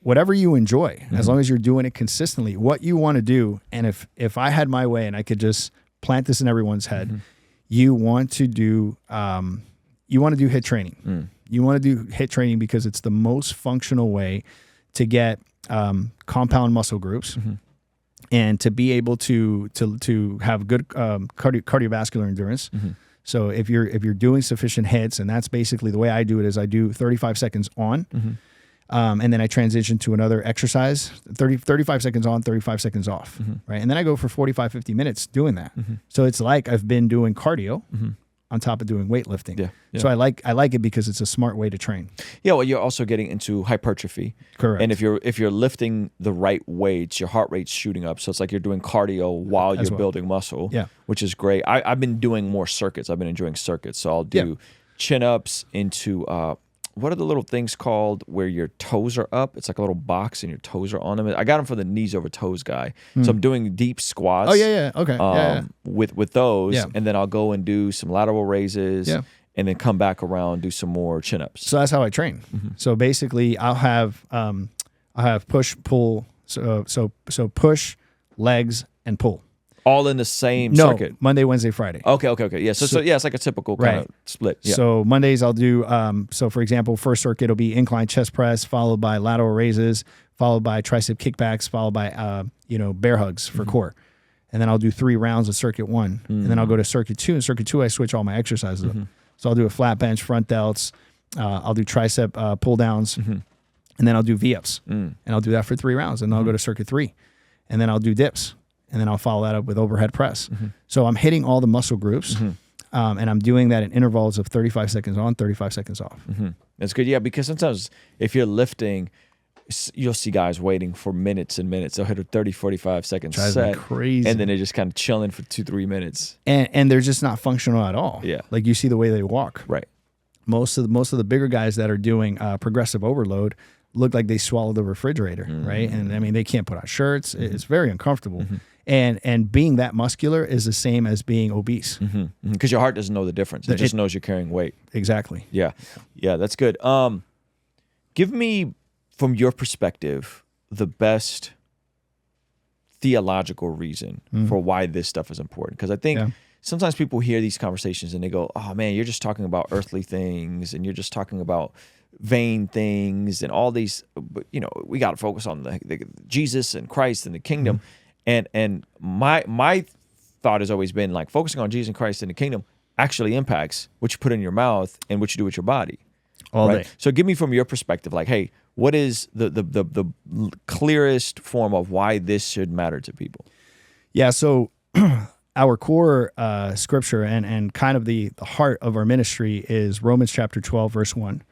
S1: Whatever you enjoy, as long as you're doing it consistently, what you want to do. And if I had my way and I could just plant this in everyone's head, you want to do HIIT training. You want to do HIIT training because it's the most functional way to get compound muscle groups and to be able to have good cardiovascular endurance. So if you're doing sufficient hits, and that's basically the way I do it, is I do 35 seconds on, and then I transition to another exercise, 35 seconds on, 35 seconds off, right? And then I go for 45, 50 minutes doing that. So it's like I've been doing cardio on top of doing weightlifting. So I like it because it's a smart way to train.
S2: Yeah, well, you're also getting into hypertrophy.
S1: Correct.
S2: And if you're lifting the right weights, your heart rate's shooting up. So it's like you're doing cardio while you're building muscle, which is great. I've been doing more circuits. I've been enjoying circuits. So I'll do chin-ups into what are the little things called where your toes are up? It's like a little box and your toes are on them. I got them for the knees over toes guy. So I'm doing deep squats.
S1: Oh, yeah. Okay.
S2: With those. And then I'll go and do some lateral raises. And then come back around, do some more chin-ups.
S1: So that's how I train. So basically I'll have push, pull. So push, legs, and pull.
S2: All in the same circuit?
S1: Monday, Wednesday, Friday.
S2: Okay. Yeah. So yeah, it's like a typical kind of split. Yeah.
S1: So Mondays I'll do, so for example, first circuit will be incline chest press, followed by lateral raises, followed by tricep kickbacks, followed by, bear hugs for core. And then I'll do 3 rounds of circuit 1. And then I'll go to circuit 2. And circuit 2, I switch all my exercises up. So I'll do a flat bench, front delts. I'll do tricep pull downs. And then I'll do V-ups. And I'll do that for 3 rounds. And then I'll go to circuit 3. And then I'll do dips. And then I'll follow that up with overhead press. So I'm hitting all the muscle groups, and I'm doing that in intervals of 35 seconds on, 35 seconds off.
S2: That's good, yeah, because sometimes if you're lifting, you'll see guys waiting for minutes and minutes. They'll hit a 30, 45 second set,
S1: crazy.
S2: And then they're just kind of chilling for 2-3 minutes.
S1: And they're just not functional at all.
S2: Yeah.
S1: Like you see the way they walk.
S2: Right.
S1: Most of the bigger guys that are doing progressive overload look like they swallowed the refrigerator, right? And I mean, they can't put on shirts. It's very uncomfortable. And being that muscular is the same as being obese.
S2: Because your heart doesn't know the difference. It just knows you're carrying weight.
S1: Exactly.
S2: Yeah, that's good. Give me, from your perspective, the best theological reason for why this stuff is important. Because I think sometimes people hear these conversations and they go, oh man, you're just talking about earthly things and you're just talking about vain things and all these, but we got to focus on the Jesus and Christ and the kingdom. And my thought has always been like focusing on Jesus and Christ and the kingdom actually impacts what you put in your mouth and what you do with your body.
S1: All
S2: right?
S1: day.
S2: So give me from your perspective, like, hey, what is the clearest form of why this should matter to people?
S1: Yeah. So our core scripture and kind of the heart of our ministry is Romans chapter 12, verse 1.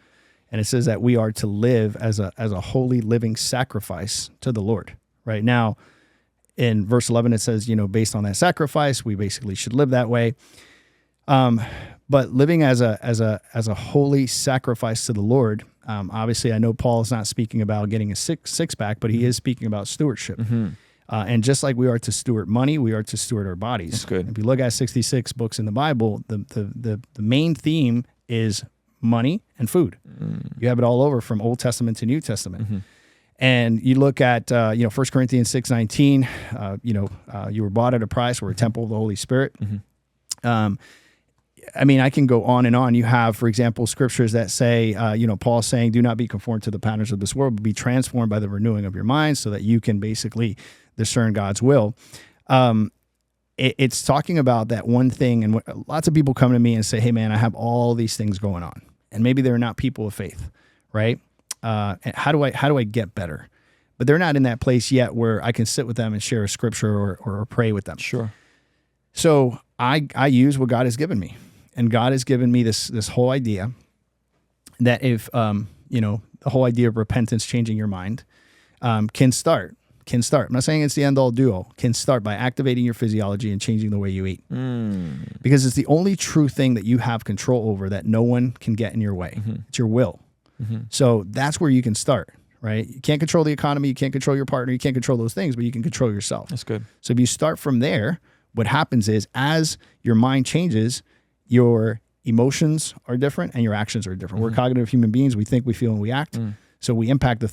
S1: And it says that we are to live as a holy living sacrifice to the Lord. Right now, in verse 11, it says, based on that sacrifice, we basically should live that way. But living as a holy sacrifice to the Lord, obviously, I know Paul is not speaking about getting a six pack, but he is speaking about stewardship.
S2: Mm-hmm.
S1: And just like we are to steward money, we are to steward our bodies.
S2: That's good.
S1: If you look at 66 books in the Bible, the main theme is money and food. You have it all over from Old Testament to New Testament.
S2: Mm-hmm.
S1: And you look at 1 Corinthians 6:19. You were bought at a price. We're a temple of the Holy Spirit.
S2: Mm-hmm.
S1: I can go on and on. You have, for example, scriptures that say, Paul's saying, do not be conformed to the patterns of this world, but be transformed by the renewing of your mind so that you can basically discern God's will. It's talking about that one thing. And lots of people come to me and say, hey, man, I have all these things going on. And maybe they're not people of faith, right? How do I get better? But they're not in that place yet where I can sit with them and share a scripture or pray with them.
S2: Sure.
S1: So I use what God has given me. And God has given me this whole idea that if, the whole idea of repentance, changing your mind, can start. I'm not saying it's the end all do all. Can start by activating your physiology and changing the way you eat. Because it's the only true thing that you have control over that no one can get in your way. Mm-hmm. It's your will. Mm-hmm. So that's where you can start, right? You can't control the economy. You can't control your partner. You can't control those things, but you can control yourself.
S2: That's good.
S1: So if you start from there, what happens is as your mind changes, your emotions are different and your actions are different. Mm-hmm. We're cognitive human beings. We think, we feel, and we act. So we impact the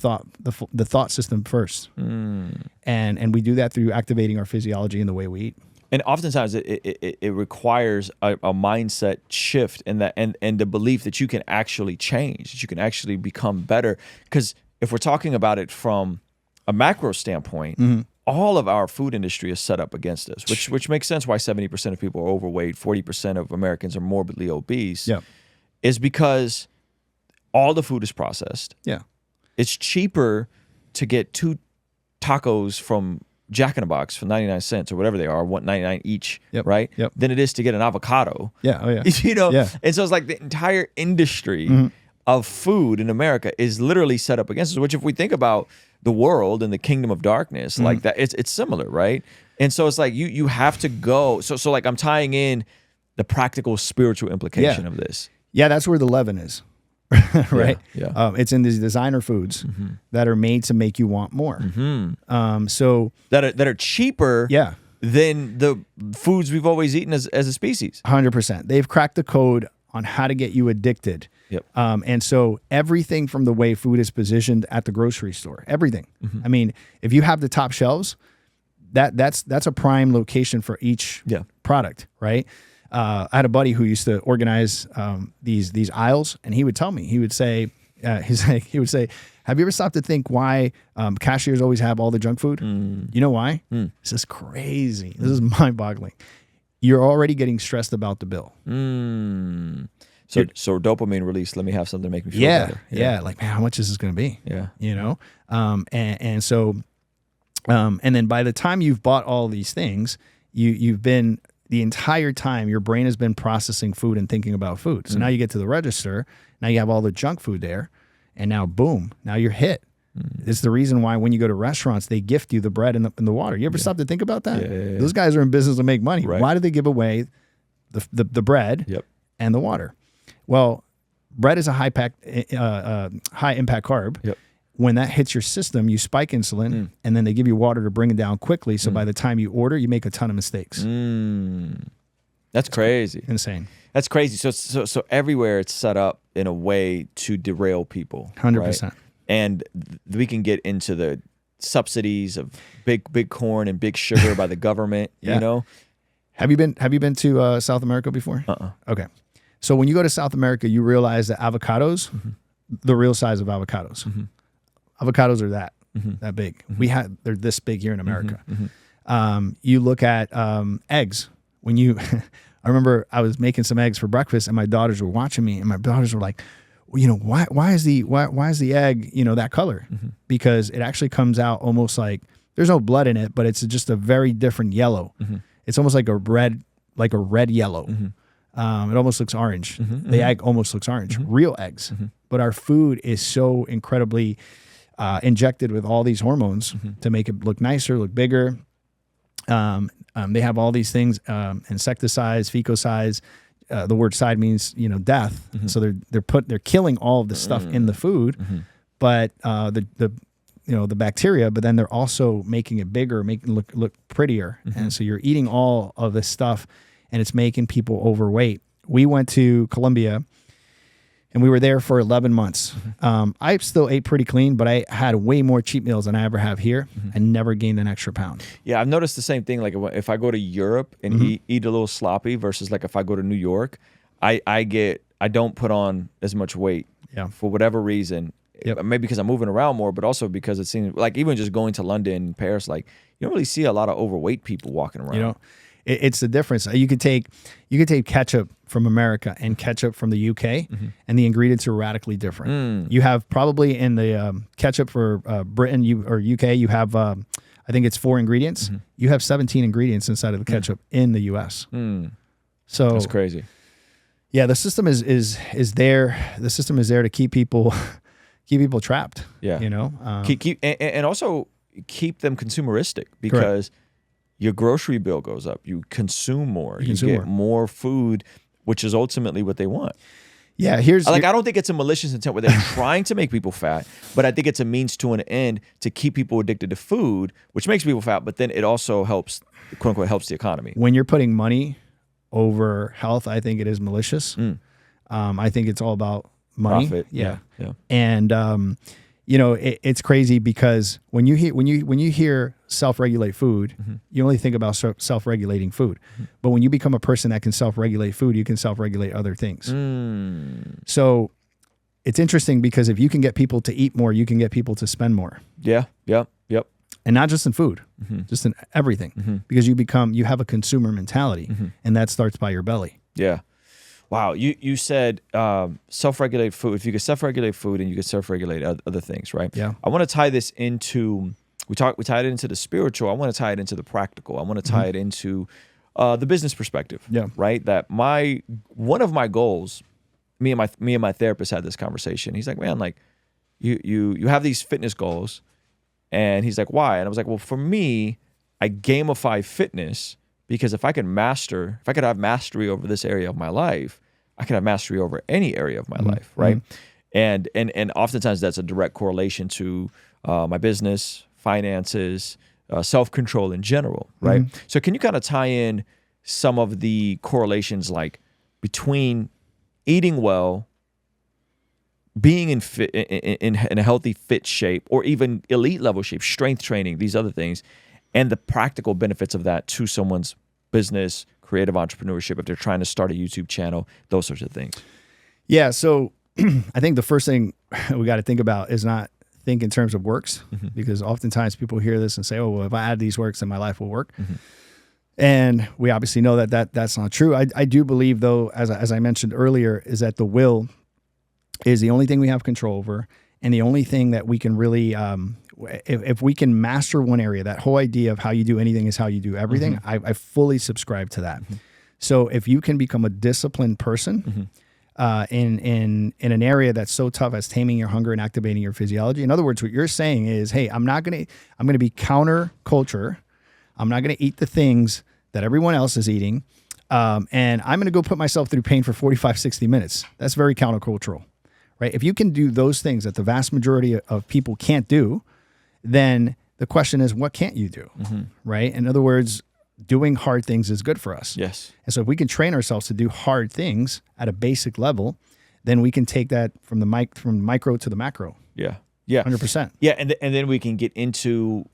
S1: thought system first. And we do that through activating our physiology and the way we eat.
S2: And oftentimes it requires a mindset shift and the belief that you can actually change, that you can actually become better. Because if we're talking about it from a macro standpoint, all of our food industry is set up against us, which makes sense why 70% of people are overweight, 40% of Americans are morbidly obese, is because all the food is processed.
S1: Yeah.
S2: It's cheaper to get 2 tacos from Jack in the Box for 99 cents or whatever they are, $1.99 each, right? Than it is to get an avocado.
S1: Yeah. Oh, yeah.
S2: Yeah. And so it's like the entire industry of food in America is literally set up against us, which if we think about the world and the kingdom of darkness, like that, it's similar, right? And so it's like you have to go. So like I'm tying in the practical spiritual implication of this.
S1: Yeah, that's where the leaven is. Right?
S2: Yeah.
S1: It's in these designer foods that are made to make you want more. So
S2: that are cheaper than the foods we've always eaten as a species.
S1: 100%. They've cracked the code on how to get you addicted.
S2: Yep.
S1: And so everything from the way food is positioned at the grocery store, everything. I mean, if you have the top shelves, that's a prime location for each product, right? I had a buddy who used to organize these aisles, and he would tell me, he would say, have you ever stopped to think why cashiers always have all the junk food? You know why? This is crazy. This is mind-boggling. You're already getting stressed about the bill.
S2: So dopamine release. Let me have something to make me feel better.
S1: Yeah. Like, man, how much is this going to be?
S2: Yeah.
S1: And so then by the time you've bought all these things, you've been the entire time your brain has been processing food and thinking about food. So now you get to the register, now you have all the junk food there, and now boom, now you're hit. It's the reason why when you go to restaurants, they gift you the bread and the water. You ever stop to think about that?
S2: Yeah.
S1: Those guys are in business to make money.
S2: Right.
S1: Why do they give away the bread and the water? Well, bread is a high impact carb. When that hits your system, you spike insulin, and then they give you water to bring it down quickly. So by the time you order, you make a ton of mistakes.
S2: That's crazy.
S1: Insane.
S2: That's crazy. So everywhere it's set up in a way to derail people.
S1: 100%.
S2: Right? And we can get into the subsidies of big corn and big sugar by the government. You know.
S1: Have you been to South America before? Okay. So when you go to South America, you realize that avocados, the real size of avocados. Avocados are that big. They're this big here in America. You look at eggs. When you I remember I was making some eggs for breakfast, and my daughters were watching me, and my daughters were like, well, you know, why is the egg, you know, that color? Because it actually comes out almost like there's no blood in it, but it's just a very different yellow. It's almost like a red yellow. It almost looks orange. The egg almost looks orange. Real eggs. But our food is so incredibly injected with all these hormones to make it look nicer, look bigger. They have all these things, insecticides, fecocides. The word "side" means, you know, death. So they're killing all of the stuff in the food, but the bacteria. But then they're also making it bigger, making it look prettier. And so you're eating all of this stuff, and it's making people overweight. We went to Colombia, and we were there for 11 months. I still ate pretty clean, but I had way more cheat meals than I ever have here. I never gained an extra pound.
S2: Yeah, I've noticed the same thing. Like if I go to Europe and eat a little sloppy versus like if I go to New York, I don't put on as much weight for whatever reason. Maybe because I'm moving around more, but also because it seems like even just going to London, Paris, like you don't really see a lot of overweight people walking around.
S1: You know, it's the difference. You could take ketchup from America and ketchup from the UK, and the ingredients are radically different. You have probably in the ketchup for Britain or UK, you have I think it's 4 ingredients. You have 17 ingredients inside of the ketchup in the US. So
S2: that's crazy.
S1: Yeah, the system is there. The system is there to keep people trapped. Yeah, you know,
S2: and also keep them consumeristic because your grocery bill goes up. You consume more. You get more food, which is ultimately what they want.
S1: Yeah,
S2: I don't think it's a malicious intent where they're trying to make people fat, but I think it's a means to an end to keep people addicted to food, which makes people fat, but then it also helps, quote unquote, helps the economy.
S1: When you're putting money over health, I think it is malicious. I think it's all about money.
S2: Profit. Yeah.
S1: And you know, it's crazy because when you hear self-regulate food, you only think about self-regulating food. But when you become a person that can self-regulate food, you can self-regulate other things. So it's interesting because if you can get people to eat more, you can get people to spend more.
S2: Yep.
S1: And not just in food, just in everything, because you have a consumer mentality, and that starts by your belly.
S2: Yeah. Wow, you said self-regulate food. If you could self-regulate food and you could self-regulate other things, right?
S1: Yeah.
S2: I want to tie this into we tied it into the spiritual. I want to tie it into the practical. I want to tie it into the business perspective.
S1: Yeah.
S2: Right. That one of my goals. Me and my therapist had this conversation. He's like, man, like you have these fitness goals, and he's like, why? And I was like, well, for me, I gamify fitness because if I could have mastery over this area of my life, I can have mastery over any area of my life, right? And oftentimes that's a direct correlation to my business, finances, self-control in general, right? So can you kind of tie in some of the correlations like between eating well, being in a healthy, fit shape, or even elite level shape, strength training, these other things, and the practical benefits of that to someone's business, creative entrepreneurship, if they're trying to start a YouTube channel, those sorts of things?
S1: Yeah, so I think the first thing we got to think about is not think in terms of works, because oftentimes people hear this and say, oh, well, if I add these works, then my life will work. And we obviously know that's not true. I do believe, though, as I mentioned earlier, is that the will is the only thing we have control over, and the only thing that we can really, if we can master one area, that whole idea of how you do anything is how you do everything, I fully subscribe to that. So if you can become a disciplined person in an area that's so tough as taming your hunger and activating your physiology, in other words, what you're saying is, hey, I'm going to be counter culture. I'm not going to eat the things that everyone else is eating. And I'm going to go put myself through pain for 45, 60 minutes. That's very countercultural. Right? If you can do those things that the vast majority of people can't do, then the question is, what can't you do? Right? In other words, doing hard things is good for us.
S2: Yes.
S1: And so if we can train ourselves to do hard things at a basic level, then we can take that from the micro to the macro.
S2: Yeah.
S1: 100%.
S2: Yeah, and then we can get into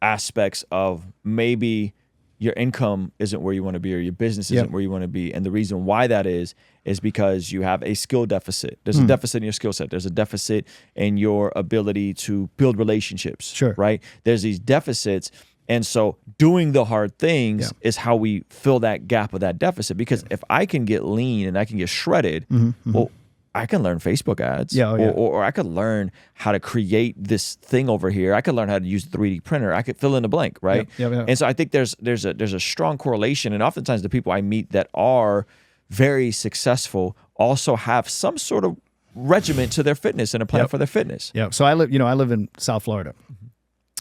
S2: aspects of maybe your income isn't where you want to be, or your business isn't where you want to be. And the reason why that is because you have a skill deficit. There's a deficit in your skill set. There's a deficit in your ability to build relationships.
S1: Sure.
S2: Right? There's these deficits. And so doing the hard things is how we fill that gap of that deficit. Because if I can get lean and I can get shredded, well, I can learn Facebook ads, or I could learn how to create this thing over here. I could learn how to use a 3D printer. I could fill in the blank, right? And so I think there's a strong correlation. And oftentimes the people I meet that are very successful also have some sort of regiment to their fitness and a plan for their fitness.
S1: Yeah. So I live in South Florida.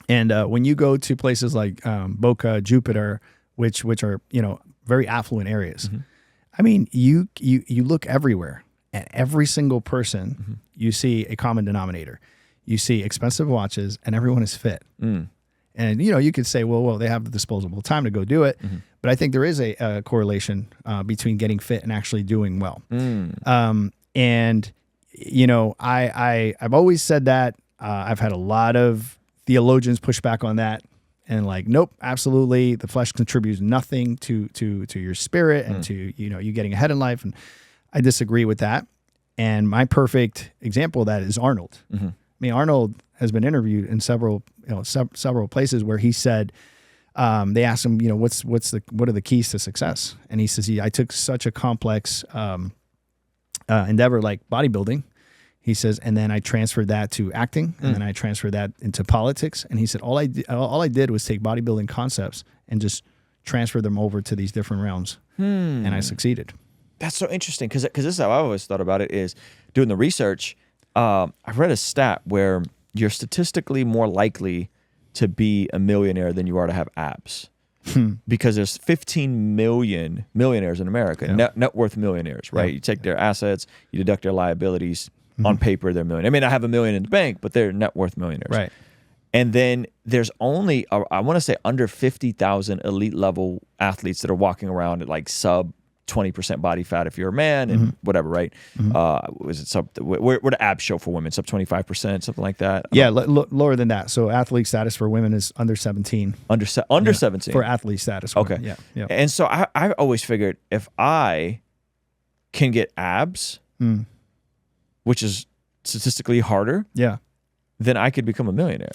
S1: And when you go to places like Boca, Jupiter, which are very affluent areas, I mean, you look everywhere, and every single person you see a common denominator. You see expensive watches, and everyone is fit. And you could say, well, they have the disposable time to go do it, but I think there is a correlation between getting fit and actually doing well. And I've always said that. I've had a lot of theologians push back on that and like, nope, absolutely. The flesh contributes nothing to your spirit and to, you getting ahead in life. And I disagree with that. And my perfect example of that is Arnold. I mean, Arnold has been interviewed in several places where he said, they asked him, what are the keys to success? And he says, I took such a complex, endeavor like bodybuilding. He says, and then I transferred that to acting, and then I transferred that into politics. And he said, all I did was take bodybuilding concepts and just transfer them over to these different realms, and I succeeded.
S2: That's so interesting because this is how I always thought about it. Is doing the research. I read a stat where you're statistically more likely to be a millionaire than you are to have abs. Because there's 15 million millionaires in America, net worth millionaires, right? You take their assets, you deduct their liabilities. On paper, they're million. I mean, I have $1 million in the bank, but they're net worth millionaires.
S1: Right.
S2: And then there's only, I want to say, under 50,000 elite level athletes that are walking around at like sub 20% body fat if you're a man and whatever, right? Was it sub? Where the abs show for women? Sub 25%, something like that.
S1: Yeah, lower than that. So athlete status for women is under 17.
S2: Under 17
S1: for athlete status.
S2: Okay.
S1: Women. Yeah.
S2: And so I always figured if I can get abs. Which is statistically harder, then I could become a millionaire.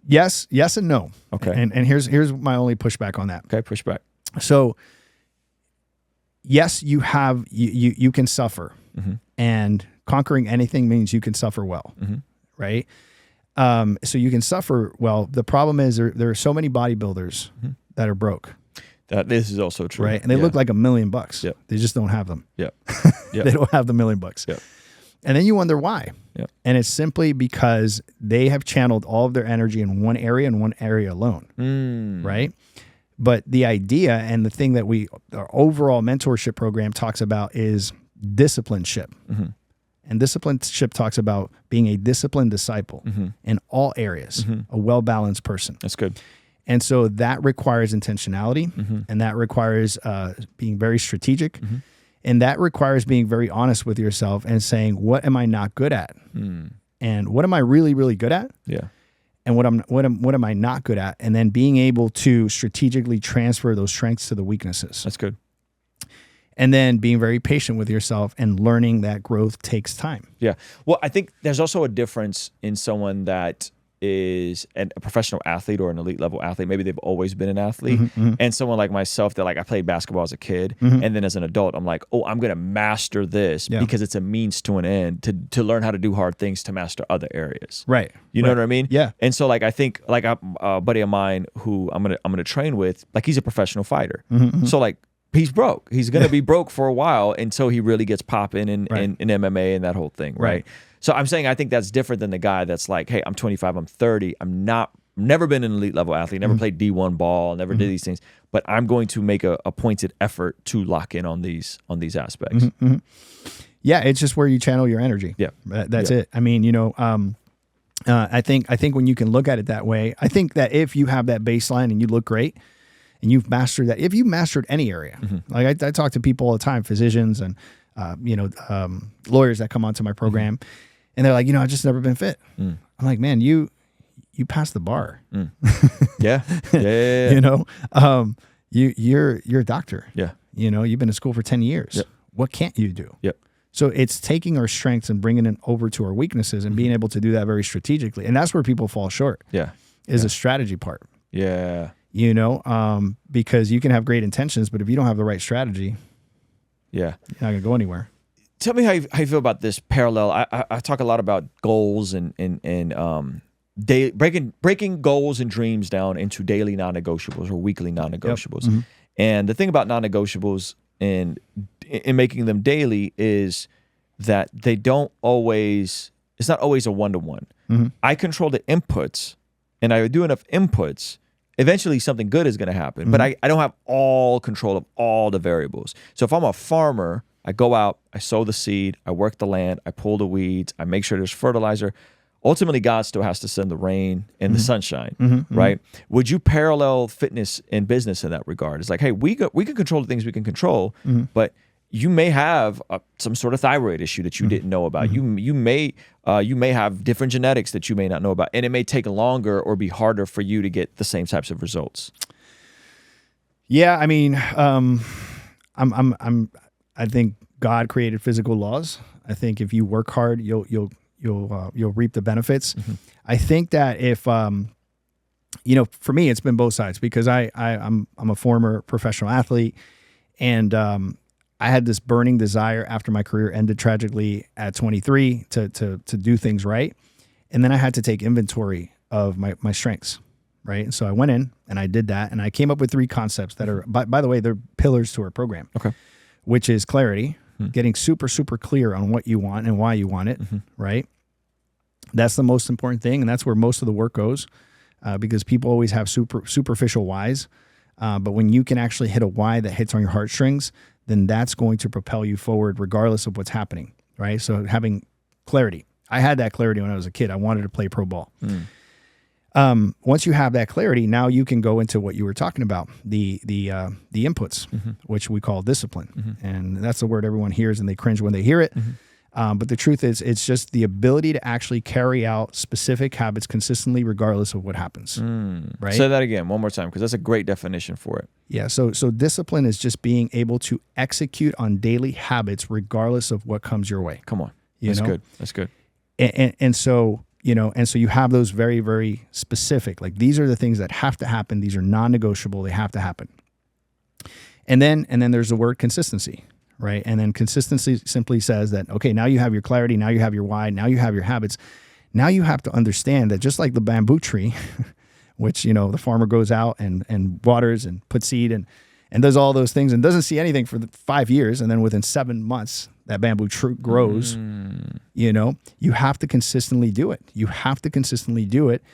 S1: Yes and no.
S2: Okay.
S1: And here's my only pushback on that.
S2: Okay, pushback.
S1: So yes, you can suffer, and conquering anything means you can suffer well, right? So you can suffer well. The problem is there are so many bodybuilders that are broke.
S2: This is also true,
S1: right? And they look like $1 million.
S2: Yep.
S1: They just don't have them.
S2: Yep.
S1: They don't have the $1 million.
S2: Yep.
S1: And then you wonder why.
S2: Yep.
S1: And it's simply because they have channeled all of their energy in one area and one area alone, right? But the idea and the thing that our overall mentorship program talks about is discipleship. And discipleship talks about being a disciplined disciple in all areas, a well-balanced person.
S2: That's good.
S1: And so that requires intentionality, and that requires being very strategic. And that requires being very honest with yourself and saying, what am I not good at? And what am I really, really good at?
S2: Yeah.
S1: And what am I not good at? And then being able to strategically transfer those strengths to the weaknesses.
S2: That's good.
S1: And then being very patient with yourself and learning that growth takes time.
S2: Yeah. Well, I think there's also a difference in someone that is a professional athlete or an elite level athlete. Maybe they've always been an athlete. And someone like myself that I played basketball as a kid. And then as an adult, I'm like, I'm going to master this because it's a means to an end to learn how to do hard things to master other areas.
S1: Right.
S2: You know what I mean?
S1: Yeah.
S2: And so I think a buddy of mine who I'm going to train with, he's a professional fighter. So he's broke. He's going to be broke for a while until he really gets popping in MMA and that whole thing. Right. So I'm saying I think that's different than the guy that's like, hey, I'm 25, I'm 30, never been an elite level athlete, never played D1 ball, never did these things, but I'm going to make a pointed effort to lock in on these aspects.
S1: Yeah, it's just where you channel your energy.
S2: Yeah,
S1: that's it. I mean, I think when you can look at it that way, I think that if you have that baseline and you look great, and you've mastered that, if you mastered any area, like I talk to people all the time, physicians and lawyers that come onto my program. And they're like, I've just never been fit. I'm like, man, you passed the bar.
S2: Yeah.
S1: You're a doctor.
S2: Yeah.
S1: You've been in school for 10 years.
S2: Yep.
S1: What can't you do?
S2: Yep.
S1: So it's taking our strengths and bringing it over to our weaknesses and being able to do that very strategically. And that's where people fall short.
S2: Yeah.
S1: Is a strategy part.
S2: Yeah.
S1: You know, because you can have great intentions, but if you don't have the right strategy,
S2: Yeah.
S1: you're not gonna go anywhere.
S2: Tell me how you feel about this parallel. I talk a lot about goals and breaking goals and dreams down into daily non-negotiables or weekly non-negotiables.
S1: Yep.
S2: And the thing about non-negotiables and in making them daily is that they don't always. It's not always a one-to-one. I control the inputs, and I do enough inputs. Eventually, something good is going to happen, but I don't have all control of all the variables. So if I'm a farmer, I go out, I sow the seed, I work the land, I pull the weeds, I make sure there's fertilizer. Ultimately, God still has to send the rain and the sunshine, right? Would you parallel fitness and business in that regard? It's like, hey, we can control the things we can control, but you may have some sort of thyroid issue that you didn't know about. You may have different genetics that you may not know about, and it may take longer or be harder for you to get the same types of results.
S1: Yeah, I mean, I think God created physical laws. I think if you work hard, you'll reap the benefits. I think that if you know, for me, it's been both sides because I'm a former professional athlete, and I had this burning desire after my career ended tragically at 23 to do things right, and then I had to take inventory of my strengths, right? And so I went in and I did that, and I came up with 3 concepts that are, by the way, they're pillars to our program.
S2: Okay,
S1: which is clarity, getting super clear on what you want and why you want it, right? That's the most important thing, and that's where most of the work goes, because people always have superficial whys, but when you can actually hit a why that hits on your heartstrings, then that's going to propel you forward regardless of what's happening, right? So having clarity. I had that clarity when I was a kid. I wanted to play pro ball. Once you have that clarity, now you can go into what you were talking about, the inputs, which we call discipline. And that's the word everyone hears and they cringe when they hear it. But the truth is, it's just the ability to actually carry out specific habits consistently regardless of what happens, right?
S2: Say that again one more time, because that's a great definition for it.
S1: Yeah, so discipline is just being able to execute on daily habits regardless of what comes your way.
S2: Come on. That's good. That's good.
S1: And so, you know, and so you have those very, very specific, like these are the things that have to happen. These are non-negotiable. They have to happen. And then there's the word consistency, right? And then consistency simply says that, okay, now you have your clarity. Now you have your why. Now you have your habits. Now you have to understand that just like the bamboo tree, which, you know, the farmer goes out and waters and puts seed and does all those things and doesn't see anything for 5 years. And then within 7 months, that bamboo tree grows, you know, you have to consistently do it. You have to consistently do it.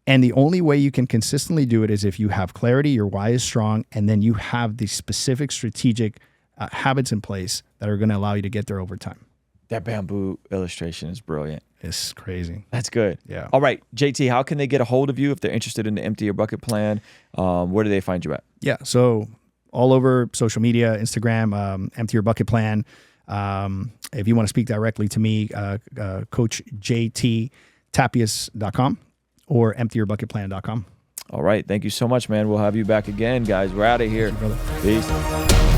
S1: And the only way you can consistently do it is if you have clarity, your why is strong, and then you have the specific strategic habits in place that are going to allow you to get there over time.
S2: That bamboo illustration is brilliant.
S1: It's crazy.
S2: That's good.
S1: Yeah.
S2: All right, JT, how can they get a hold of you if they're interested in the Empty Your Bucket plan? Where do they find you at?
S1: Yeah. So all over social media, Instagram, Empty Your Bucket Plan. If you want to speak directly to me, Coach JT Tapias.com or emptyyourbucketplan.com.
S2: All right. Thank you so much, man. We'll have you back again, guys. We're out of here.
S1: Thank you, brother.
S2: Peace.